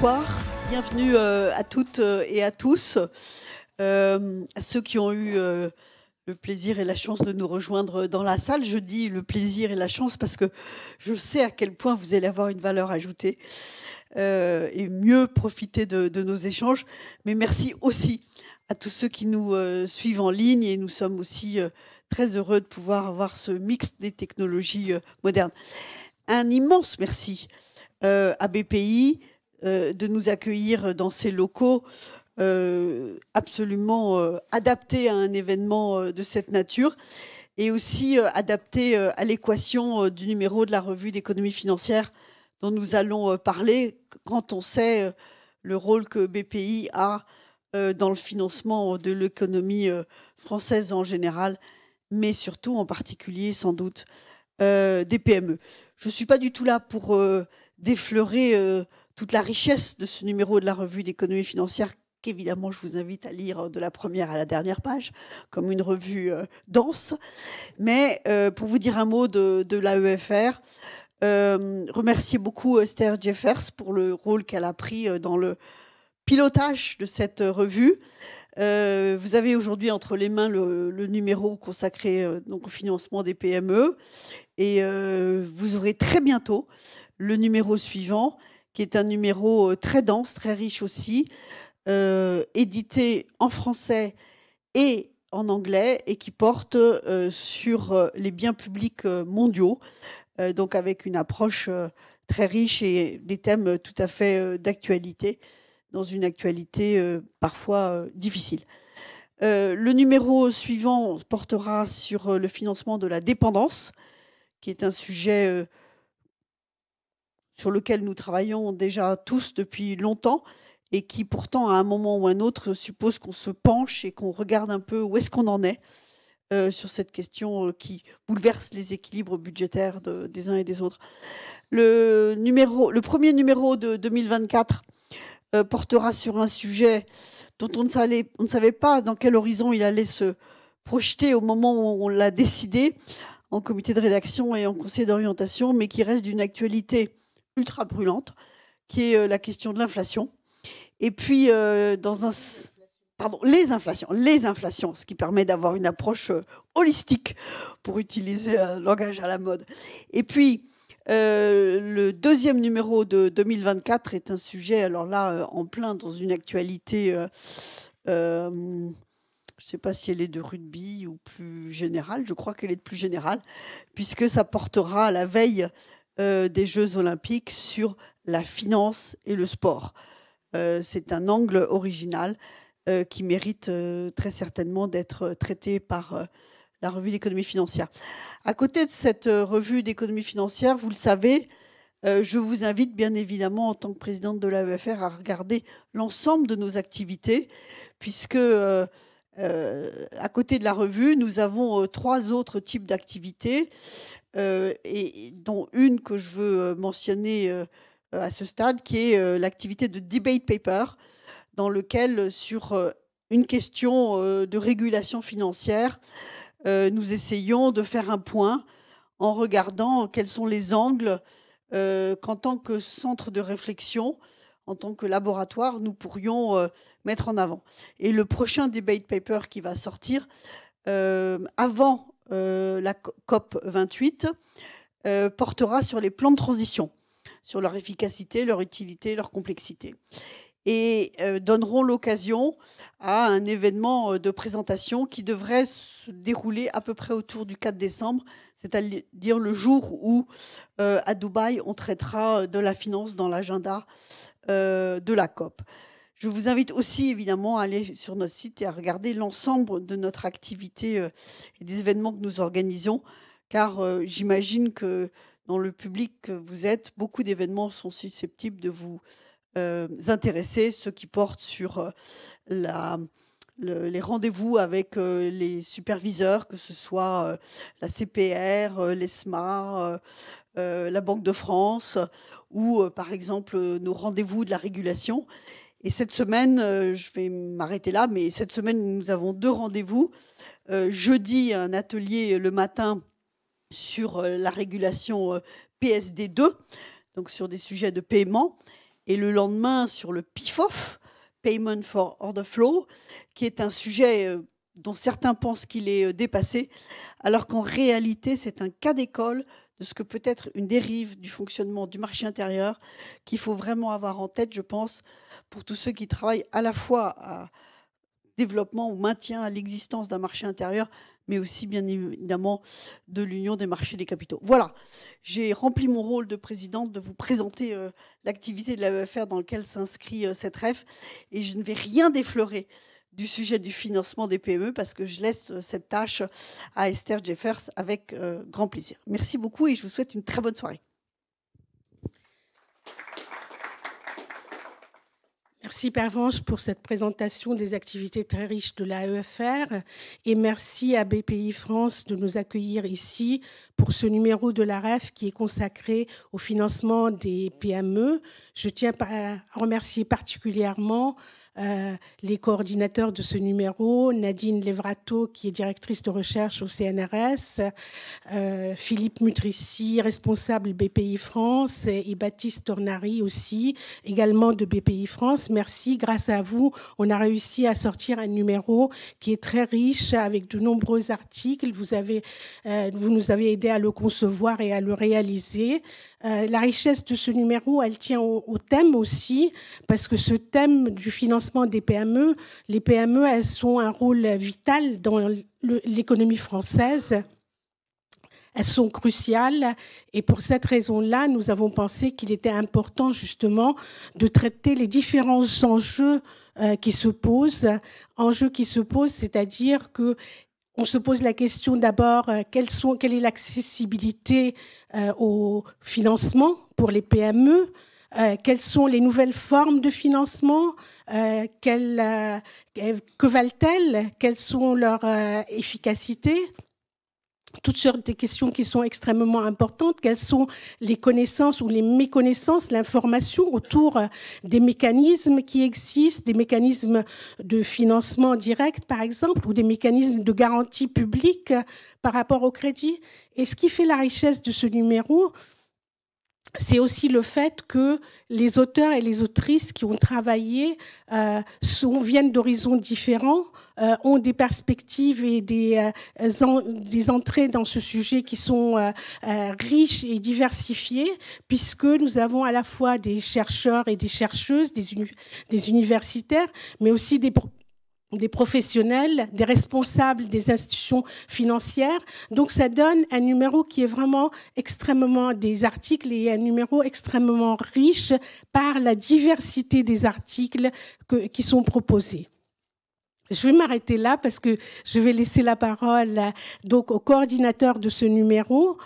Bonsoir, bienvenue à toutes et à tous, à ceux qui ont eu le plaisir et la chance de nous rejoindre dans la salle. Je dis le plaisir et la chance parce que je sais à quel point vous allez avoir une valeur ajoutée et mieux profiter de nos échanges. Mais merci aussi à tous ceux qui nous suivent en ligne, et nous sommes aussi très heureux de pouvoir avoir ce mix des technologies modernes. Un immense merci à BPI de nous accueillir dans ces locaux absolument adaptés à un événement de cette nature, et aussi adaptés à l'équation du numéro de la revue d'économie financière dont nous allons parler, quand on sait le rôle que BPI a dans le financement de l'économie française en général, mais surtout en particulier sans doute des PME. Je ne suis pas du tout là pour défleurer toute la richesse de ce numéro de la revue d'économie financière, qu'évidemment je vous invite à lire de la première à la dernière page, comme une revue dense. Mais pour vous dire un mot de l'AEFR, remercier beaucoup Esther Jeffers pour le rôle qu'elle a pris dans le pilotage de cette revue. Vous avez aujourd'hui entre les mains le numéro consacré donc au financement des PME, et vous aurez très bientôt le numéro suivant, qui est un numéro très dense, très riche aussi, édité en français et en anglais, et qui porte sur les biens publics mondiaux, donc avec une approche très riche et des thèmes tout à fait d'actualité, dans une actualité parfois difficile. Le numéro suivant portera sur le financement de la dépendance, qui est un sujet sur lequel nous travaillons déjà tous depuis longtemps, et qui pourtant, à un moment ou un autre, suppose qu'on se penche et qu'on regarde un peu où est-ce qu'on en est sur cette question qui bouleverse les équilibres budgétaires des uns et des autres. Le premier numéro de 2024 portera sur un sujet dont on ne savait pas dans quel horizon il allait se projeter au moment où on l'a décidé en comité de rédaction et en conseil d'orientation, mais qui reste d'une actualité ultra brûlante, qui est la question de l'inflation. Et puis, les inflations, ce qui permet d'avoir une approche holistique, pour utiliser un langage à la mode. Et puis, le deuxième numéro de 2024 est un sujet, alors là, en plein dans une actualité, je ne sais pas si elle est de rugby ou plus générale, je crois qu'elle est de plus générale, puisque ça portera à la veille des Jeux Olympiques sur la finance et le sport. C'est un angle original qui mérite très certainement d'être traité par la revue d'économie financière. À côté de cette revue d'économie financière, vous le savez, je vous invite bien évidemment en tant que présidente de l'AEFR à regarder l'ensemble de nos activités, puisque à côté de la revue, nous avons 3 autres types d'activités, et dont une que je veux mentionner à ce stade, qui est l'activité de debate paper, dans lequel, sur une question de régulation financière, nous essayons de faire un point en regardant quels sont les angles qu'en tant que centre de réflexion, en tant que laboratoire, nous pourrions mettre en avant. Et le prochain debate paper qui va sortir avant la COP 28 portera sur les plans de transition, sur leur efficacité, leur utilité, leur complexité, et donneront l'occasion à un événement de présentation qui devrait se dérouler à peu près autour du 4 décembre, c'est-à-dire le jour où, à Dubaï, on traitera de la finance dans l'agenda de la COP. Je vous invite aussi, évidemment, à aller sur notre site et à regarder l'ensemble de notre activité et des événements que nous organisons, car j'imagine que dans le public que vous êtes, beaucoup d'événements sont susceptibles de vous intéresser, ceux qui portent sur les rendez-vous avec les superviseurs, que ce soit la CPR, l'ESMA, la Banque de France, ou par exemple nos rendez-vous de la régulation. Et cette semaine, je vais m'arrêter là, mais cette semaine, nous avons 2 rendez-vous. Jeudi, un atelier le matin sur la régulation PSD2, donc sur des sujets de paiement. et le lendemain sur le PFOF, Payment for Order Flow, qui est un sujet dont certains pensent qu'il est dépassé, alors qu'en réalité, c'est un cas d'école de ce que peut être une dérive du fonctionnement du marché intérieur qu'il faut vraiment avoir en tête, je pense, pour tous ceux qui travaillent à la fois à développement ou maintien à l'existence d'un marché intérieur, mais aussi bien évidemment de l'union des marchés des capitaux. Voilà, j'ai rempli mon rôle de présidente de vous présenter l'activité de l'AEFR dans laquelle s'inscrit cette REF, et je ne vais rien déflorer du sujet du financement des PME parce que je laisse cette tâche à Esther Jeffers avec grand plaisir. Merci beaucoup et je vous souhaite une très bonne soirée. Merci Pervenche pour cette présentation des activités très riches de l'AEFR et merci à BPI France de nous accueillir ici pour ce numéro de la REF qui est consacré au financement des PME. Je tiens à remercier particulièrement les coordinateurs de ce numéro, Nadine Levrato qui est directrice de recherche au CNRS, Philippe Mutrici, responsable BPI France et Baptiste Tornari aussi, également de BPI France. Merci, grâce à vous, on a réussi à sortir un numéro qui est très riche avec de nombreux articles. Vous nous avez aidé à le concevoir et à le réaliser. La richesse de ce numéro, elle tient au thème aussi, parce que ce thème du financement des PME, les PME, elles ont un rôle vital dans l'économie française. Elles sont cruciales et pour cette raison-là, nous avons pensé qu'il était important justement de traiter les différents enjeux qui se posent. Enjeux qui se posent, c'est-à-dire que on se pose la question d'abord, quelle est l'accessibilité au financement pour les PME ? Quelles sont les nouvelles formes de financement, que valent-elles, quelles sont leurs efficacités? Toutes sortes de questions qui sont extrêmement importantes. Quelles sont les connaissances ou les méconnaissances, l'information autour des mécanismes qui existent, des mécanismes de financement direct, par exemple, ou des mécanismes de garantie publique par rapport au crédit? Et ce qui fait la richesse de ce numéro, c'est aussi le fait que les auteurs et les autrices qui ont travaillé viennent d'horizons différents, ont des perspectives et des entrées dans ce sujet qui sont riches et diversifiées, puisque nous avons à la fois des chercheurs et des chercheuses, des universitaires, mais aussi des professionnels, des responsables des institutions financières. Donc, ça donne un numéro qui est vraiment extrêmement, des articles, et un numéro extrêmement riche par la diversité des articles qui sont proposés. Je vais m'arrêter là parce que je vais laisser la parole donc au coordinateur de ce numéro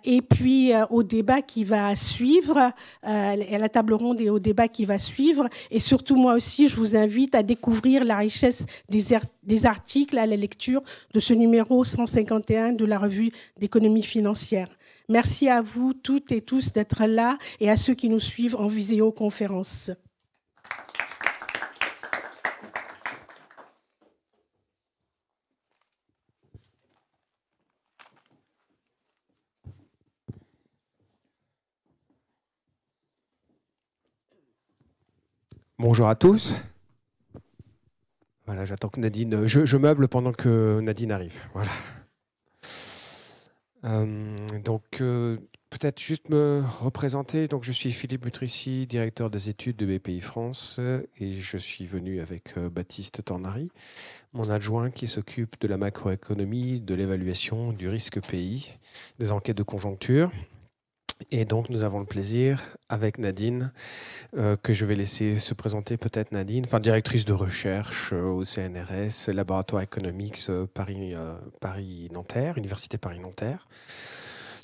et puis au débat qui va suivre, à la table ronde et au débat qui va suivre. Et surtout, moi aussi, je vous invite à découvrir la richesse des articles à la lecture de ce numéro 151 de la revue d'économie financière. Merci à vous toutes et tous d'être là et à ceux qui nous suivent en visioconférence. Bonjour à tous. Voilà, j'attends que Nadine... Je meuble pendant que Nadine arrive. Voilà. Peut-être juste me représenter. Donc, je suis Philippe Mutrici, directeur des études de BPI France, et je suis venu avec Baptiste Tornari, mon adjoint qui s'occupe de la macroéconomie, de l'évaluation du risque pays, des enquêtes de conjoncture. Et donc, nous avons le plaisir, avec Nadine, que je vais laisser se présenter peut-être Nadine, enfin directrice de recherche au CNRS, Laboratoire Economics Paris-Nanterre, Université Paris-Nanterre,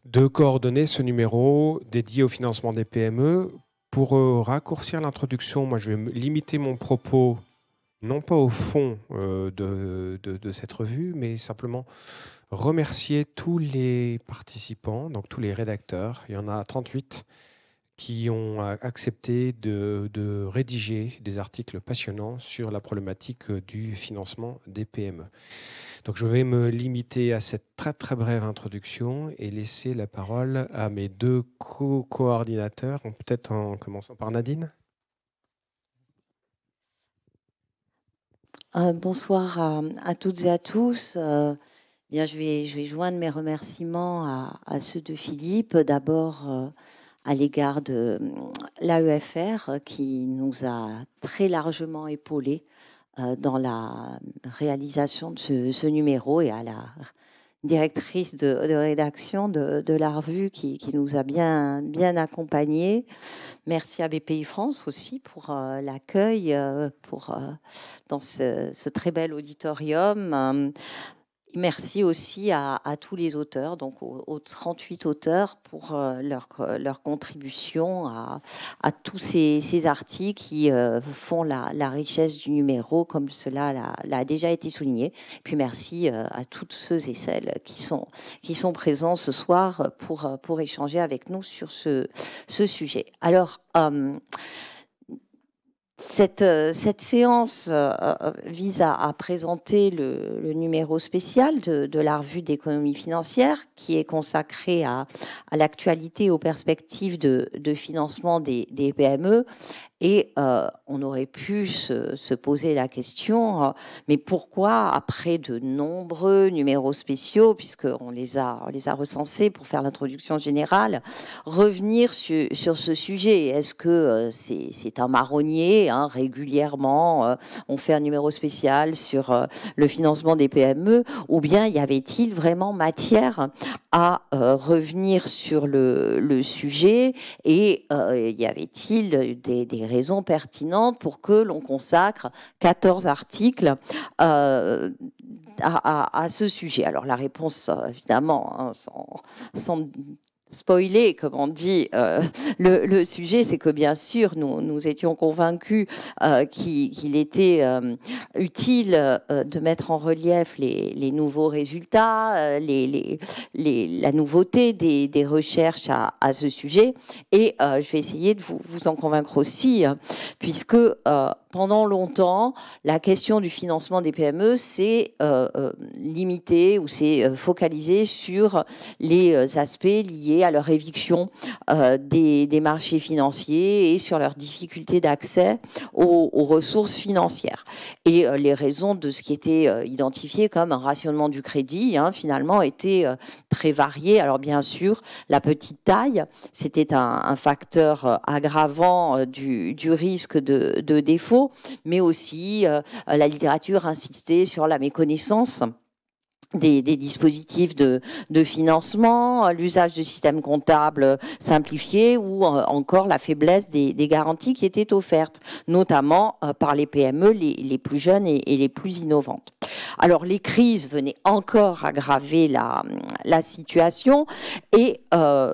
de coordonner ce numéro dédié au financement des PME. Pour raccourcir l'introduction, moi je vais limiter mon propos, non pas au fond de cette revue, mais simplement remercier tous les participants, donc tous les rédacteurs. Il y en a 38 qui ont accepté de rédiger des articles passionnants sur la problématique du financement des PME. Donc je vais me limiter à cette très très brève introduction et laisser la parole à mes deux co-coordinateurs, peut-être en commençant par Nadine. Bonsoir à toutes et à tous. Bien, je vais joindre mes remerciements à ceux de Philippe. D'abord, à l'égard de l'AEFR qui nous a très largement épaulés dans la réalisation de ce numéro, et à la directrice de rédaction de la revue qui nous a bien accompagnés. Merci à BPI France aussi pour l'accueil dans ce très bel auditorium. Merci aussi à tous les auteurs, donc aux 38 auteurs, pour leur contribution à tous ces articles qui font la richesse du numéro, comme cela l'a déjà été souligné. Puis merci à toutes ceux et celles qui sont présents ce soir pour échanger avec nous sur ce sujet. Alors, cette séance vise à présenter le numéro spécial de la revue d'économie financière, qui est consacré à l'actualité et aux perspectives de financement des PME. Et on aurait pu se poser la question, mais pourquoi, après de nombreux numéros spéciaux, puisqu'on les a recensés pour faire l'introduction générale, revenir sur ce sujet? Est-ce que c'est un marronnier, hein, régulièrement on fait un numéro spécial sur le financement des PME, ou bien y avait-il vraiment matière à revenir sur le sujet, et y avait-il des raisons pertinentes pour que l'on consacre 14 articles à ce sujet? Alors la réponse, évidemment, hein, sans spoiler, comme on dit, le sujet, c'est que bien sûr, nous étions convaincus qu'il était utile de mettre en relief les nouveaux résultats, la nouveauté des recherches à ce sujet. Et je vais essayer de vous en convaincre aussi, puisque pendant longtemps, la question du financement des PME s'est limitée ou s'est focalisée sur les aspects liés à leur éviction des marchés financiers et sur leur difficulté d'accès aux ressources financières. Et les raisons de ce qui était identifié comme un rationnement du crédit, hein, finalement, étaient très variées. Alors bien sûr, la petite taille, c'était un facteur aggravant du risque de défaut, mais aussi la littérature insistait sur la méconnaissance des dispositifs de financement, l'usage de systèmes comptables simplifiés, ou encore la faiblesse des garanties qui étaient offertes, notamment par les PME les plus jeunes et les plus innovantes. Alors les crises venaient encore aggraver la situation, et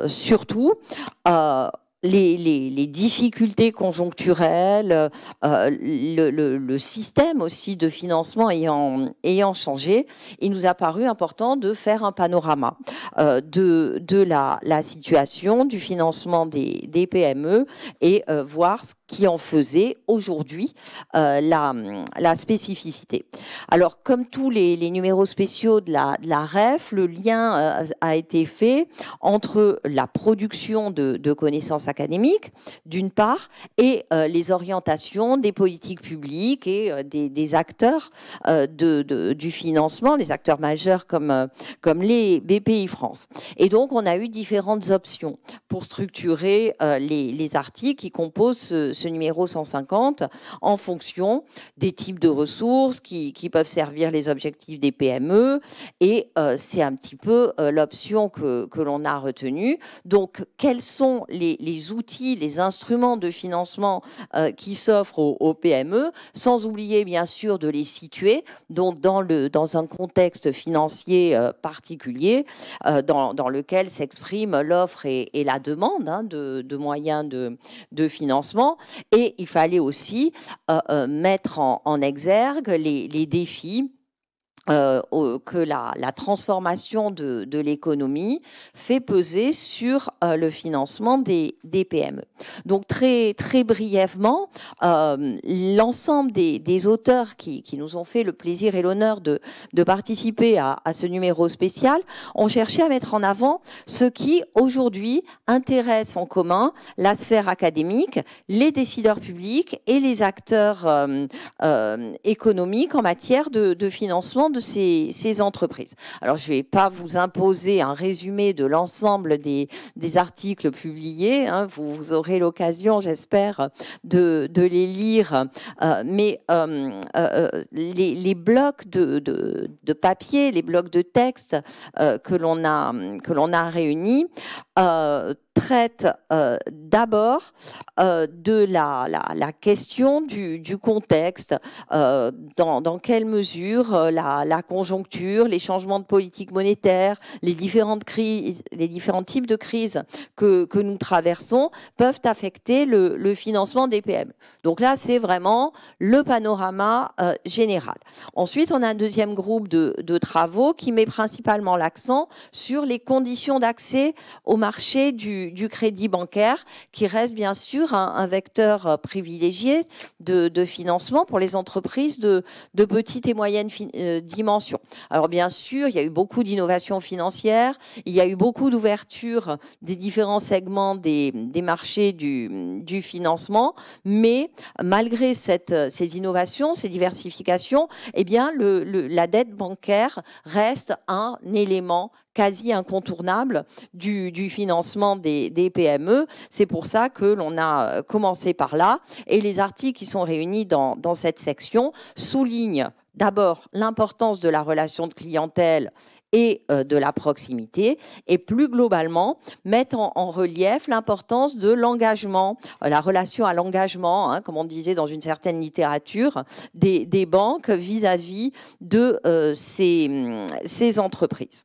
surtout les difficultés conjoncturelles, le système aussi de financement ayant changé, il nous a paru important de faire un panorama de la situation du financement des PME, et voir ce qui en faisait aujourd'hui la spécificité. Alors, comme tous les numéros spéciaux de la REF, le lien a été fait entre la production de connaissances académiques, d'une part, et les orientations des politiques publiques et des acteurs du financement, les acteurs majeurs comme les BPI France. Et donc, on a eu différentes options pour structurer les articles qui composent ce numéro 150 en fonction des types de ressources qui peuvent servir les objectifs des PME, et c'est un petit peu l'option que l'on a retenue. Donc, quels sont les outils, les instruments de financement qui s'offrent aux PME, sans oublier bien sûr de les situer donc dans un contexte financier particulier dans lequel s'exprime l'offre et la demande, hein, de moyens de financement. Et il fallait aussi mettre en exergue les défis que la transformation de l'économie fait peser sur le financement des PME. Donc très brièvement, l'ensemble des auteurs qui nous ont fait le plaisir et l'honneur de participer à ce numéro spécial ont cherché à mettre en avant ce qui aujourd'hui intéresse en commun la sphère académique, les décideurs publics et les acteurs économiques en matière de financement de ces entreprises. Alors, je ne vais pas vous imposer un résumé de l'ensemble des articles publiés. Hein. Vous aurez l'occasion, j'espère, de les lire. Mais les blocs de papier, les blocs de texte que l'on a réunis traite d'abord de la question du contexte, dans quelle mesure la conjoncture, les changements de politique monétaire, les différentes crises, les différents types de crises que nous traversons peuvent affecter le financement des PME. Donc là, c'est vraiment le panorama général. Ensuite, on a un deuxième groupe de travaux qui met principalement l'accent sur les conditions d'accès au marché du crédit bancaire, qui reste bien sûr un vecteur privilégié de financement pour les entreprises de petite et moyenne dimension. Alors bien sûr, il y a eu beaucoup d'innovations financières, il y a eu beaucoup d'ouverture des différents segments des marchés du financement, mais malgré ces innovations, ces diversifications, eh bien la dette bancaire reste un élément quasi incontournable du financement des PME. C'est pour ça que l'on a commencé par là. Et les articles qui sont réunis dans cette section soulignent d'abord l'importance de la relation de clientèle et de la proximité, et plus globalement mettent en relief l'importance de l'engagement, la relation à l'engagement, hein, comme on disait dans une certaine littérature, des banques vis-à-vis de ces entreprises.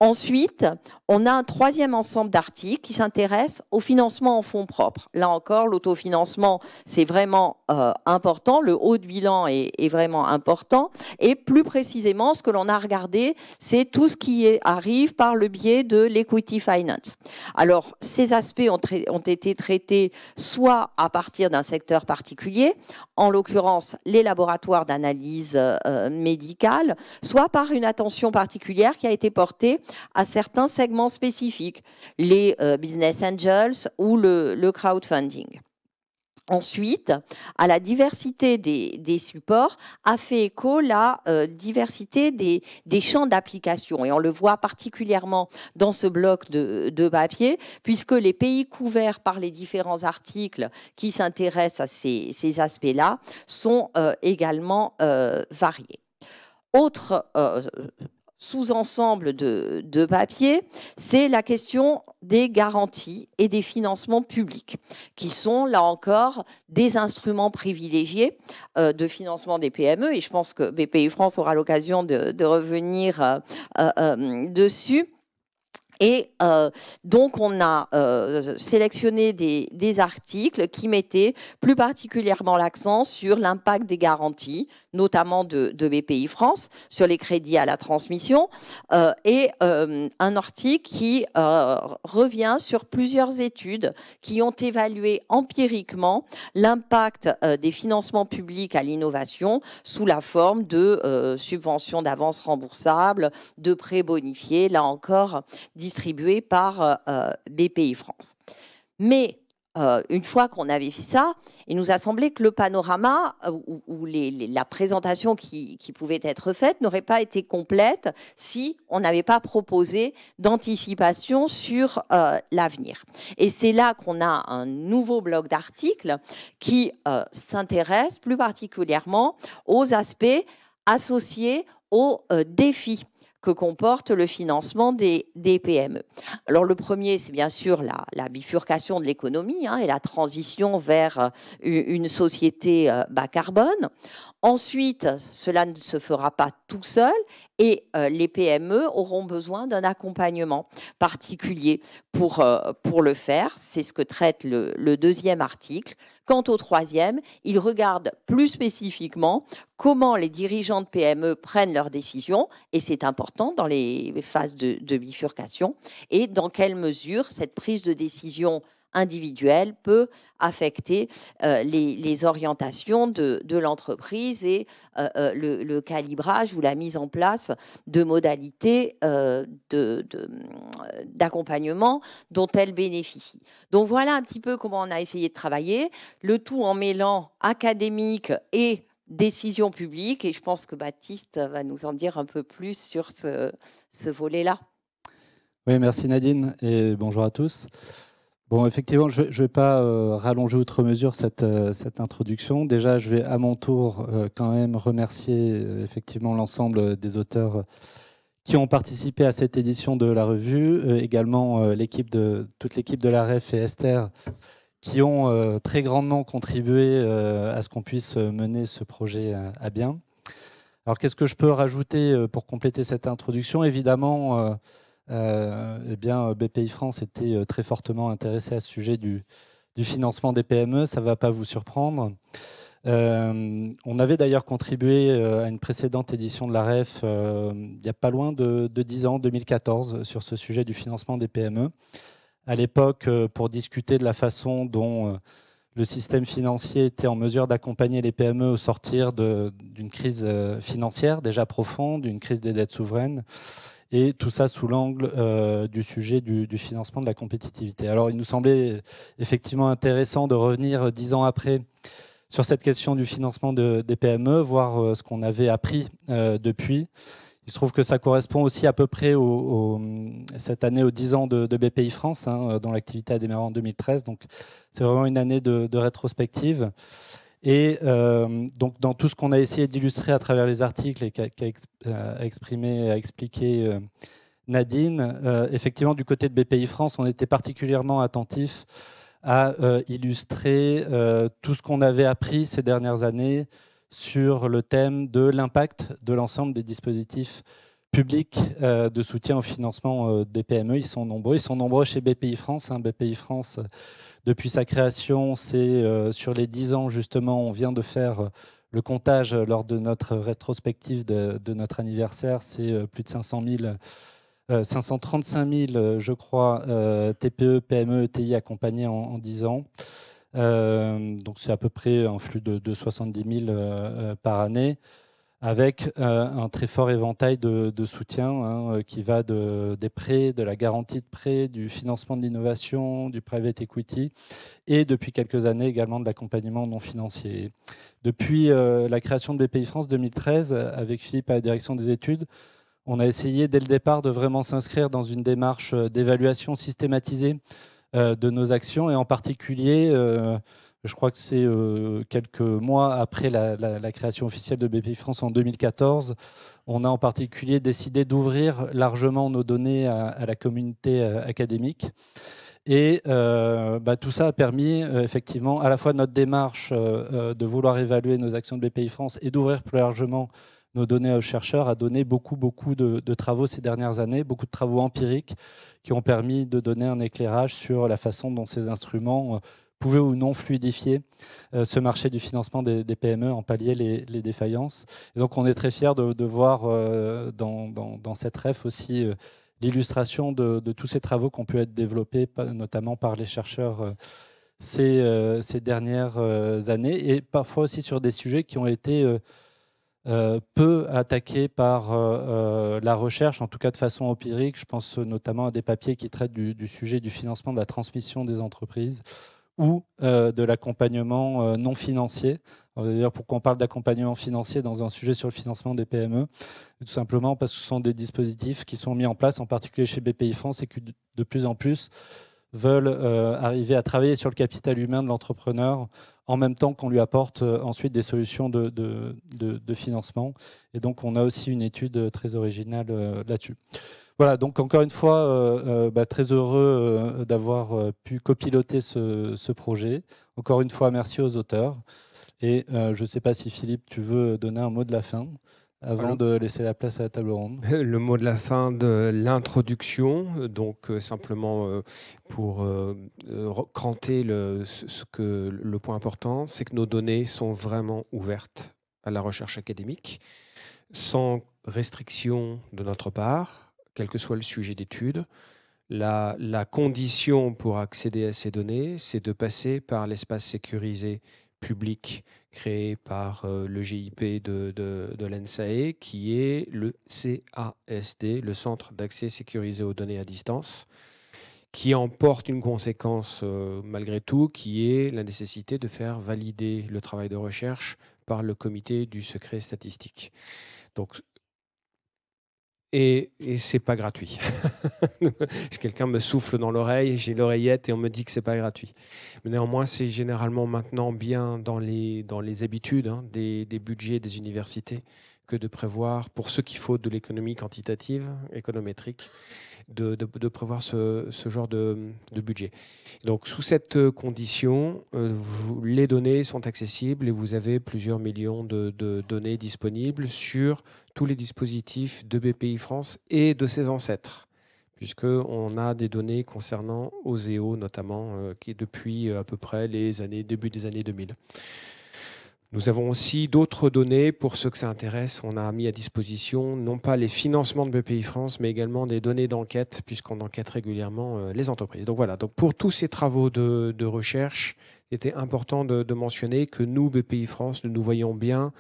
Ensuite, on a un troisième ensemble d'articles qui s'intéressent au financement en fonds propres. Là encore, l'autofinancement, c'est vraiment important. Le haut de bilan est vraiment important. Et plus précisément, ce que l'on a regardé, c'est tout ce qui arrive par le biais de l'equity finance. Alors, ces aspects ont été traités soit à partir d'un secteur particulier, en l'occurrence les laboratoires d'analyse médicale, soit par une attention particulière qui a été portée à certains segments spécifiques, les business angels ou le crowdfunding. Ensuite, à la diversité des supports a fait écho la diversité des champs d'application. Et on le voit particulièrement dans ce bloc de papier, puisque les pays couverts par les différents articles qui s'intéressent à ces aspects-là sont également variés. Autre sous-ensemble de papier, c'est la question des garanties et des financements publics, qui sont, là encore, des instruments privilégiés de financement des PME. Et je pense que BPI France aura l'occasion de revenir dessus. Et donc, on a sélectionné des articles qui mettaient plus particulièrement l'accent sur l'impact des garanties, notamment de BPI France, sur les crédits à la transmission, et un article qui revient sur plusieurs études qui ont évalué empiriquement l'impact des financements publics à l'innovation sous la forme de subventions d'avance remboursables, de prêts bonifiés, là encore distribués par BPI France. Mais une fois qu'on avait fait ça, il nous a semblé que le panorama ou la présentation qui pouvait être faite n'aurait pas été complète si on n'avait pas proposé d'anticipation sur l'avenir. Et c'est là qu'on a un nouveau bloc d'articles qui s'intéresse plus particulièrement aux aspects associés aux défis que comporte le financement des PME. Alors le premier, c'est bien sûr la bifurcation de l'économie et la transition vers une société bas carbone. Ensuite, cela ne se fera pas tout seul Et les PME auront besoin d'un accompagnement particulier pour le faire. C'est ce que traite le deuxième article. Quant au troisième, il regarde plus spécifiquement comment les dirigeants de PME prennent leurs décisions, et c'est important dans les phases de bifurcation, et dans quelle mesure cette prise de décision individuelle peut affecter les orientations de l'entreprise et le calibrage ou la mise en place de modalités d'accompagnement dont elle bénéficie. Donc voilà un petit peu comment on a essayé de travailler, le tout en mêlant académique et décision publique, et je pense que Baptiste va nous en dire un peu plus sur ce volet-là. Oui, merci Nadine, et bonjour à tous. Bon, effectivement, je ne vais pas rallonger outre mesure cette introduction. Déjà, je vais à mon tour quand même remercier effectivement l'ensemble des auteurs qui ont participé à cette édition de la revue, également toute l'équipe de l'AREF et Esther, qui ont très grandement contribué à ce qu'on puisse mener ce projet à bien. Alors, qu'est-ce que je peux rajouter pour compléter cette introduction ? Évidemment, eh bien, BPI-France était très fortement intéressé à ce sujet du financement des PME, ça ne va pas vous surprendre. On avait d'ailleurs contribué à une précédente édition de l'AREF il n'y a pas loin de 10 ans, 2014, sur ce sujet du financement des PME. À l'époque, pour discuter de la façon dont le système financier était en mesure d'accompagner les PME au sortir d'une crise financière déjà profonde, d'une crise des dettes souveraines, et tout ça sous l'angle du sujet du financement de la compétitivité. Alors, il nous semblait effectivement intéressant de revenir 10 ans après sur cette question du financement des PME, voir ce qu'on avait appris depuis. Il se trouve que ça correspond aussi à peu près cette année aux 10 ans de BPI France, dont l'activité a démarré en 2013. Donc, c'est vraiment une année de rétrospective. Et donc, dans tout ce qu'on a essayé d'illustrer à travers les articles et qu'a expliqué Nadine, effectivement, du côté de BPI France, on était particulièrement attentif à illustrer tout ce qu'on avait appris ces dernières années sur le thème de l'impact de l'ensemble des dispositifs publics de soutien au financement des PME. Ils sont nombreux chez BPI France. BPI France, depuis sa création, c'est sur les 10 ans, justement, on vient de faire le comptage lors de notre rétrospective de notre anniversaire. C'est plus de 535 000, je crois, TPE, PME, ETI accompagnés en 10 ans. Donc c'est à peu près un flux de 70 000 par année, avec un très fort éventail de soutien qui va des prêts, de la garantie de prêt, du financement de l'innovation, du private equity, et depuis quelques années également de l'accompagnement non financier. Depuis la création de BPI France 2013, avec Philippe à la direction des études, on a essayé dès le départ de vraiment s'inscrire dans une démarche d'évaluation systématisée de nos actions, et en particulier, je crois que c'est quelques mois après la création officielle de BPI France en 2014, on a en particulier décidé d'ouvrir largement nos données à la communauté académique. Et tout ça a permis effectivement à la fois notre démarche de vouloir évaluer nos actions de BPI France et d'ouvrir plus largement nos données aux chercheurs, a donné beaucoup de travaux ces dernières années, beaucoup de travaux empiriques qui ont permis de donner un éclairage sur la façon dont ces instruments pouvaient ou non fluidifier ce marché du financement des PME, en pallier les défaillances. Et donc on est très fiers de voir dans cette REF aussi l'illustration de tous ces travaux qui ont pu être développés, notamment par les chercheurs ces dernières années, et parfois aussi sur des sujets qui ont été peu attaqués par la recherche, en tout cas de façon empirique. Je pense notamment à des papiers qui traitent du sujet du financement de la transmission des entreprises ou de l'accompagnement non financier. D'ailleurs, pourquoi on parle d'accompagnement financier dans un sujet sur le financement des PME? Tout simplement parce que ce sont des dispositifs qui sont mis en place, en particulier chez BPI France, et qui de plus en plus veulent arriver à travailler sur le capital humain de l'entrepreneur en même temps qu'on lui apporte ensuite des solutions de financement. Et donc, on a aussi une étude très originale là-dessus. Voilà, donc encore une fois, très heureux d'avoir pu copiloter ce projet. Encore une fois, merci aux auteurs. Et je ne sais pas si Philippe, tu veux donner un mot de la fin avant de laisser la place à la table ronde. Le mot de la fin de l'introduction, donc simplement pour cranter le point important, c'est que nos données sont vraiment ouvertes à la recherche académique, sans restriction de notre part, quel que soit le sujet d'étude. La condition pour accéder à ces données, c'est de passer par l'espace sécurisé public créé par le GIP de l'ENSAE, qui est le CASD, le Centre d'accès sécurisé aux données à distance, qui emporte une conséquence malgré tout, qui est la nécessité de faire valider le travail de recherche par le comité du secret statistique. Donc, et c'est pas gratuit. Quelqu'un me souffle dans l'oreille, j'ai l'oreillette et on me dit que c'est pas gratuit. Mais néanmoins, c'est généralement maintenant bien dans les habitudes des budgets des universités que de prévoir, pour ceux qui font de l'économie quantitative, économétrique, de prévoir ce genre de budget. Donc, sous cette condition, les données sont accessibles et vous avez plusieurs millions de données disponibles sur tous les dispositifs de BPI France et de ses ancêtres, puisqu'on a des données concernant Oseo notamment, qui est depuis à peu près début des années 2000. Nous avons aussi d'autres données pour ceux que ça intéresse. On a mis à disposition non pas les financements de BPI France, mais également des données d'enquête, puisqu'on enquête régulièrement les entreprises. Donc voilà, donc pour tous ces travaux de recherche, il était important de mentionner que nous, BPI France, nous voyons bien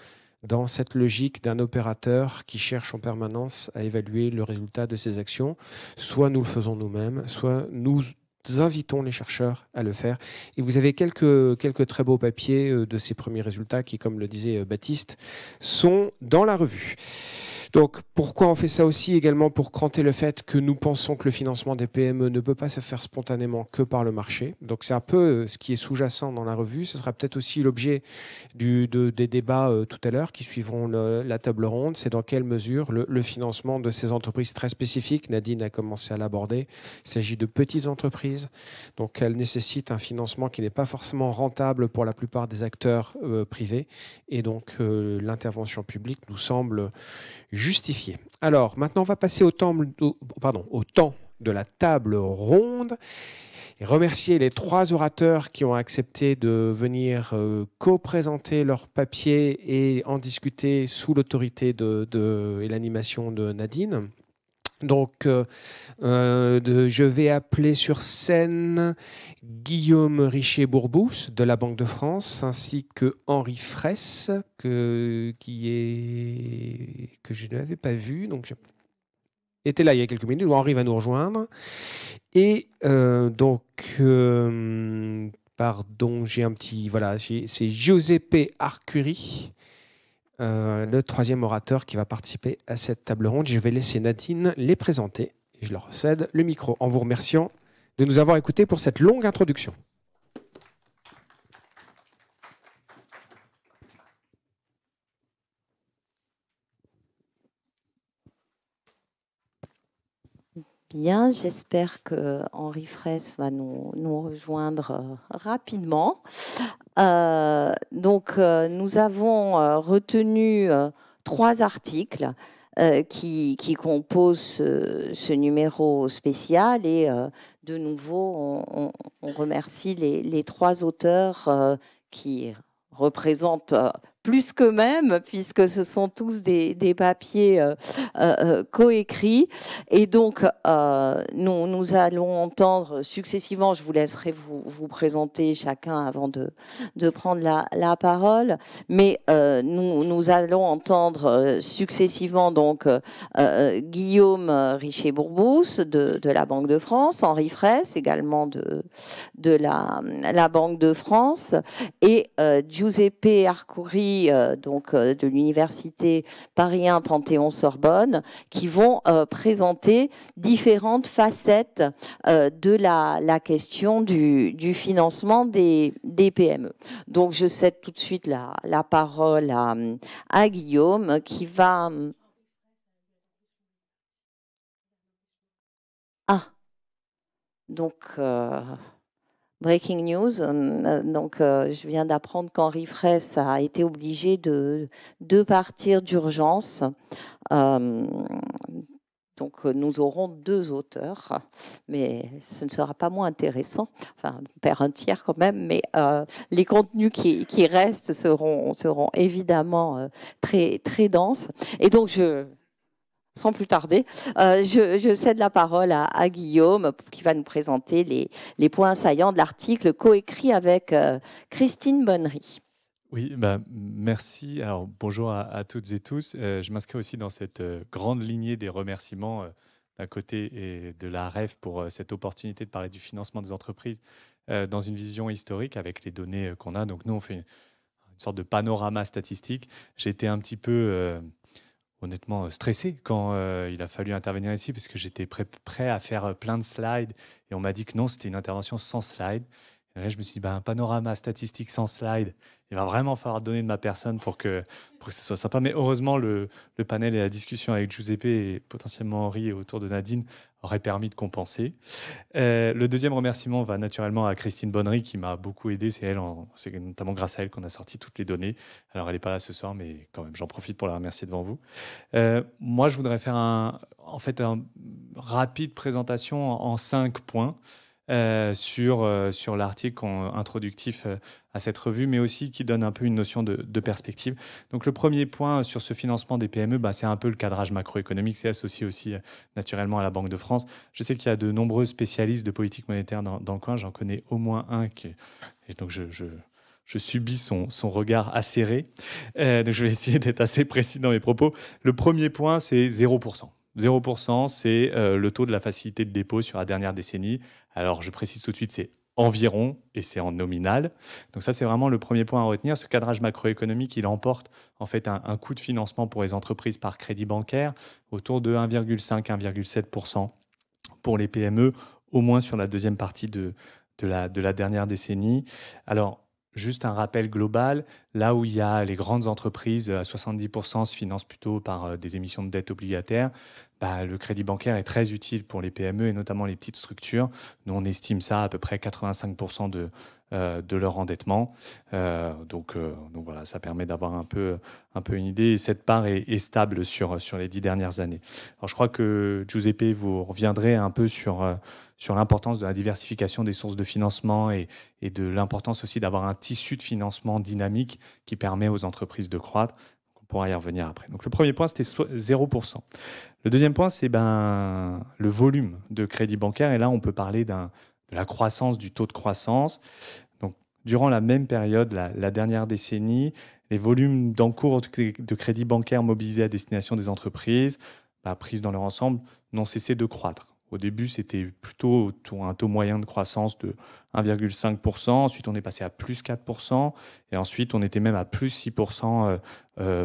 dans cette logique d'un opérateur qui cherche en permanence à évaluer le résultat de ses actions. Soit nous le faisons nous-mêmes, soit nous invitons les chercheurs à le faire. Et vous avez quelques très beaux papiers de ces premiers résultats qui, comme le disait Baptiste, sont dans la revue. Donc, pourquoi on fait ça aussi également? Pour cranter le fait que nous pensons que le financement des PME ne peut pas se faire spontanément que par le marché. Donc, c'est un peu ce qui est sous-jacent dans la revue. Ce sera peut-être aussi l'objet des débats tout à l'heure qui suivront la table ronde. C'est dans quelle mesure le financement de ces entreprises très spécifiques, Nadine a commencé à l'aborder, il s'agit de petites entreprises. Donc, elles nécessitent un financement qui n'est pas forcément rentable pour la plupart des acteurs privés. Et donc, l'intervention publique nous semble justifié. Alors, maintenant, on va passer au temps de la table ronde et remercier les 3 orateurs qui ont accepté de venir co-présenter leur papier et en discuter sous l'autorité et l'animation de Nadine. Donc, je vais appeler sur scène Guillaume Richer-Bourbous de la Banque de France, ainsi que Henri Fraisse, que je n'avais pas vu. Donc, était là il y a quelques minutes. Henri va nous rejoindre. Et pardon, j'ai un petit... Voilà, c'est Giuseppe Arcuri, le 3e orateur qui va participer à cette table ronde. Je vais laisser Nadine les présenter et je leur cède le micro en vous remerciant de nous avoir écoutés pour cette longue introduction. Bien, j'espère que Henri Fraisse va nous rejoindre rapidement. Nous avons retenu 3 articles qui composent ce numéro spécial et de nouveau, on remercie les 3 auteurs qui représentent plus qu'eux-mêmes, puisque ce sont tous des papiers coécrits. Et donc, nous allons entendre successivement, je vous laisserai vous présenter chacun avant de prendre la parole, mais nous allons entendre successivement donc Guillaume Richer-Bourbous de la Banque de France, Henri Fraisse également de la Banque de France, et Giuseppe Arcuri de l'Université Paris 1 Panthéon-Sorbonne, qui vont présenter différentes facettes de la question du financement des PME. Donc, je cède tout de suite la parole à Guillaume, qui va... Ah, donc... Breaking news. Je viens d'apprendre qu'Henri Fraisse a été obligé de partir d'urgence. Nous aurons 2 auteurs, mais ce ne sera pas moins intéressant. Enfin, on perd un tiers quand même, mais les contenus qui restent seront évidemment très, très denses. Et donc, sans plus tarder, je cède la parole à Guillaume qui va nous présenter les points saillants de l'article coécrit avec Christine Bonnery. Oui, merci. Alors, bonjour à toutes et tous. Je m'inscris aussi dans cette grande lignée des remerciements d'un côté et de la REF pour cette opportunité de parler du financement des entreprises dans une vision historique avec les données qu'on a. Donc, nous, on fait une sorte de panorama statistique. J'ai été un petit peu, honnêtement, stressé quand il a fallu intervenir ici parce que j'étais prêt à faire plein de slides et on m'a dit que non, c'était une intervention sans slide. Et là, je me suis dit, un panorama statistique sans slide, il va vraiment falloir donner de ma personne pour que ce soit sympa. Mais heureusement, le panel et la discussion avec Giuseppe et potentiellement Henri et autour de Nadine auraient permis de compenser. Le deuxième remerciement va naturellement à Christine Bonnery qui m'a beaucoup aidé. C'est notamment grâce à elle qu'on a sorti toutes les données. Alors, elle n'est pas là ce soir, mais quand même, j'en profite pour la remercier devant vous. Moi, je voudrais faire une rapide présentation en 5 points. Sur l'article introductif à cette revue, mais aussi qui donne un peu une notion de perspective. Donc le premier point sur ce financement des PME, c'est un peu le cadrage macroéconomique, c'est associé aussi naturellement à la Banque de France. Je sais qu'il y a de nombreux spécialistes de politique monétaire dans le coin, j'en connais au moins un et donc je subis son regard acéré. Donc je vais essayer d'être assez précis dans mes propos. Le premier point, c'est 0%. 0%, c'est le taux de la facilité de dépôt sur la dernière décennie. Alors, je précise tout de suite, c'est environ et c'est en nominal. Donc ça, c'est vraiment le premier point à retenir. Ce cadrage macroéconomique, il emporte en fait un coût de financement pour les entreprises par crédit bancaire autour de 1,5-1,7% pour les PME, au moins sur la deuxième partie de la dernière décennie. Alors, juste un rappel global, là où il y a les grandes entreprises, à 70% se financent plutôt par des émissions de dette obligataires, le crédit bancaire est très utile pour les PME et notamment les petites structures. Nous, on estime ça à peu près 85% de leur endettement. Donc voilà, ça permet d'avoir un peu une idée. Et cette part est stable sur les 10 dernières années. Alors, je crois que Giuseppe, vous reviendrez un peu sur l'importance de la diversification des sources de financement et de l'importance aussi d'avoir un tissu de financement dynamique qui permet aux entreprises de croître. On pourra y revenir après. Donc le premier point, c'était 0%. Le deuxième point, c'est le volume de crédit bancaire. Et là, on peut parler de la croissance, du taux de croissance. Donc, durant la même période, la dernière décennie, les volumes d'encours de crédit bancaire mobilisés à destination des entreprises, prises dans leur ensemble, n'ont cessé de croître. Au début, c'était plutôt un taux moyen de croissance de 1,5%. Ensuite, on est passé à plus 4%. Et ensuite, on était même à plus 6%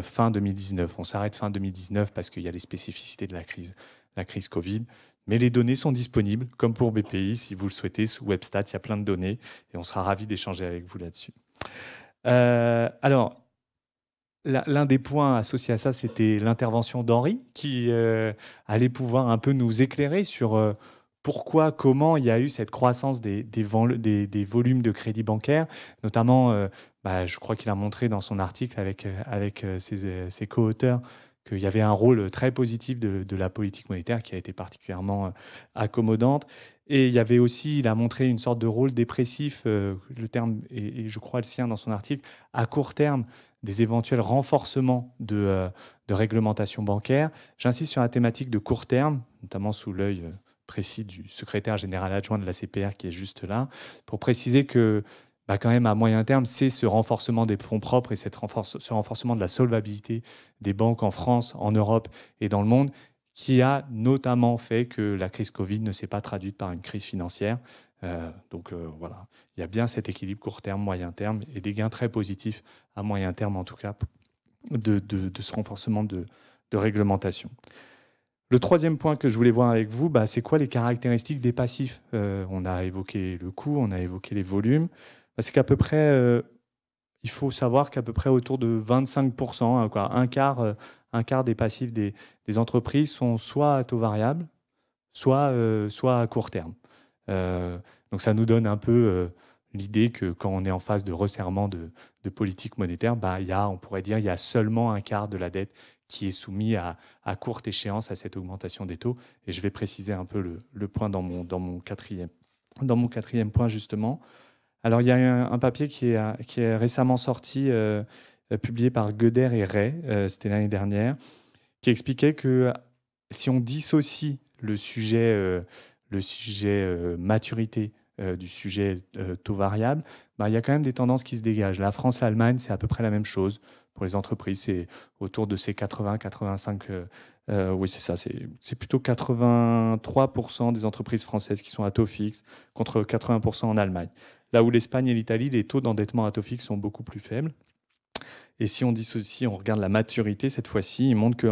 fin 2019. On s'arrête fin 2019 parce qu'il y a les spécificités de la crise Covid. Mais les données sont disponibles, comme pour BPI, si vous le souhaitez, sous Webstat. Il y a plein de données et on sera ravis d'échanger avec vous là-dessus. Alors, l'un des points associés à ça, c'était l'intervention d'Henri, qui allait pouvoir un peu nous éclairer sur pourquoi, comment il y a eu cette croissance des volumes de crédit bancaire. Notamment, je crois qu'il a montré dans son article avec ses co-auteurs qu'il y avait un rôle très positif de la politique monétaire qui a été particulièrement accommodante. Et il a montré une sorte de rôle dépressif, le terme, et je crois le sien dans son article, à court terme, des éventuels renforcements de réglementation bancaire. J'insiste sur la thématique de court terme, notamment sous l'œil précis du secrétaire général adjoint de la CPR qui est juste là, pour préciser que quand même à moyen terme, c'est ce renforcement des fonds propres et ce renforcement de la solvabilité des banques en France, en Europe et dans le monde qui a notamment fait que la crise Covid ne s'est pas traduite par une crise financière. Voilà, il y a bien cet équilibre court terme, moyen terme et des gains très positifs à moyen terme en tout cas de ce renforcement de réglementation. Le troisième point que je voulais voir avec vous, c'est quoi les caractéristiques des passifs. On a évoqué le coût, on a évoqué les volumes. C'est qu'à peu près, il faut savoir qu'à peu près autour de 25%, un quart des passifs des entreprises sont soit à taux variable, soit à court terme. Donc Donc ça nous donne un peu l'idée que quand on est en phase de resserrement de politique monétaire, on pourrait dire qu'il y a seulement un quart de la dette qui est soumis à courte échéance à cette augmentation des taux. Et je vais préciser un peu le point dans mon quatrième point, justement. Alors, il y a un papier qui est récemment sorti, publié par Goeder et Ray, c'était l'année dernière, qui expliquait que si on dissocie le sujet maturité du sujet taux variable, il y a quand même des tendances qui se dégagent. La France, l'Allemagne, c'est à peu près la même chose. Pour les entreprises, c'est autour de ces 80-85. Oui, c'est ça. C'est plutôt 83% des entreprises françaises qui sont à taux fixe contre 80% en Allemagne. Là où l'Espagne et l'Italie, les taux d'endettement à taux fixe sont beaucoup plus faibles. Et si on dissocie, on regarde la maturité, cette fois-ci, il montre que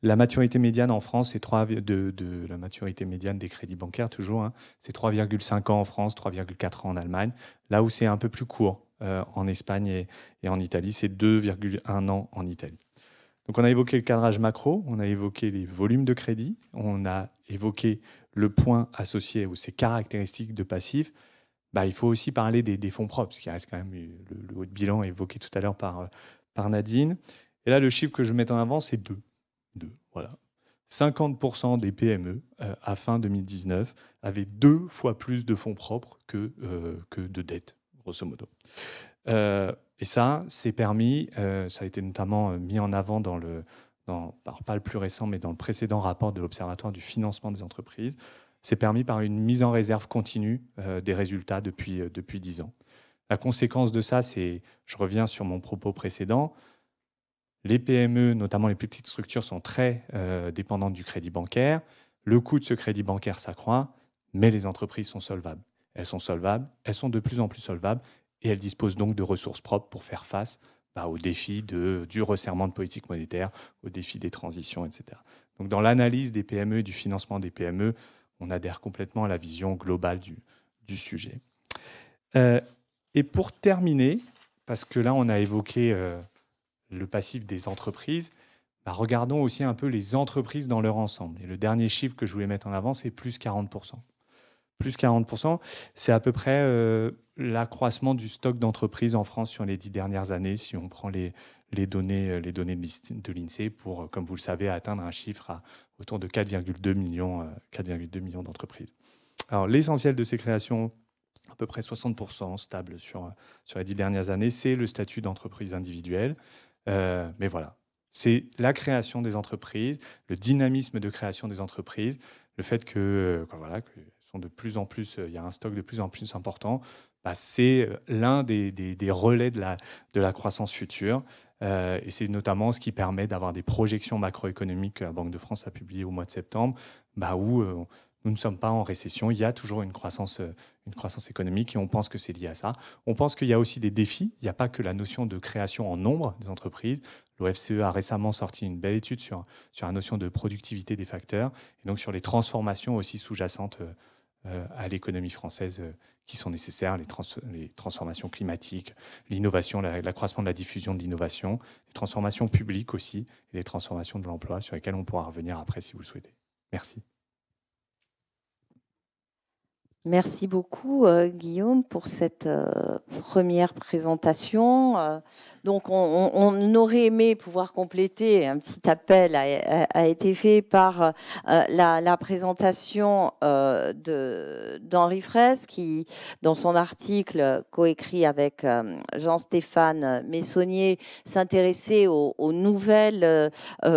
la maturité médiane en France, c'est la maturité médiane des crédits bancaires, toujours, c'est 3,5 ans en France, 3,4 ans en Allemagne. Là où c'est un peu plus court en Espagne et en Italie, c'est 2,1 ans en Italie. Donc on a évoqué le cadrage macro, on a évoqué les volumes de crédit, on a évoqué le point associé ou ses caractéristiques de passif. Il faut aussi parler des fonds propres, ce qui reste quand même le haut de bilan évoqué tout à l'heure par Nadine. Et là, le chiffre que je mets en avant, c'est 2. Voilà. 50% des PME, à fin 2019, avaient 2 fois plus de fonds propres que de dettes, grosso modo. Et ça, c'est permis, ça a été notamment mis en avant pas le plus récent, mais dans le précédent rapport de l'Observatoire du financement des entreprises. C'est permis par une mise en réserve continue des résultats depuis 10 ans. La conséquence de ça, c'est, je reviens sur mon propos précédent, les PME, notamment les plus petites structures, sont très dépendantes du crédit bancaire. Le coût de ce crédit bancaire s'accroît, mais les entreprises sont solvables. Elles sont solvables, elles sont de plus en plus solvables, et elles disposent donc de ressources propres pour faire face aux défis du resserrement de politique monétaire, aux défis des transitions, etc. Donc dans l'analyse des PME et du financement des PME, on adhère complètement à la vision globale du sujet. Et pour terminer, parce que là on a évoqué le passif des entreprises, regardons aussi un peu les entreprises dans leur ensemble. Et le dernier chiffre que je voulais mettre en avant, c'est plus 40%. Plus 40%, c'est à peu près l'accroissement du stock d'entreprises en France sur les 10 dernières années, si on prend les données de l'INSEE pour, comme vous le savez, atteindre un chiffre autour de 4,2 millions d'entreprises. Alors, l'essentiel de ces créations, à peu près 60% stable sur les 10 dernières années, c'est le statut d'entreprise individuelle. Mais voilà, c'est la création des entreprises, le dynamisme de création des entreprises, le fait que sont de plus en plus, il y a un stock de plus en plus important, c'est l'un des relais de la croissance future. Et c'est notamment ce qui permet d'avoir des projections macroéconomiques que la Banque de France a publiées au mois de septembre, où nous ne sommes pas en récession. Il y a toujours une croissance économique et on pense que c'est lié à ça. On pense qu'il y a aussi des défis. Il n'y a pas que la notion de création en nombre des entreprises. L'OFCE a récemment sorti une belle étude sur la notion de productivité des facteurs et donc sur les transformations aussi sous-jacentes à l'économie française qui sont nécessaires, les transformations climatiques, l'innovation, l'accroissement de la diffusion de l'innovation, les transformations publiques aussi et les transformations de l'emploi sur lesquelles on pourra revenir après si vous le souhaitez. Merci. Merci beaucoup, Guillaume, pour cette première présentation. Donc, on aurait aimé pouvoir compléter. Un petit appel a été fait par la présentation d'Henri Fraisse, qui, dans son article coécrit avec Jean-Stéphane Messonnier, s'intéressait aux nouvelles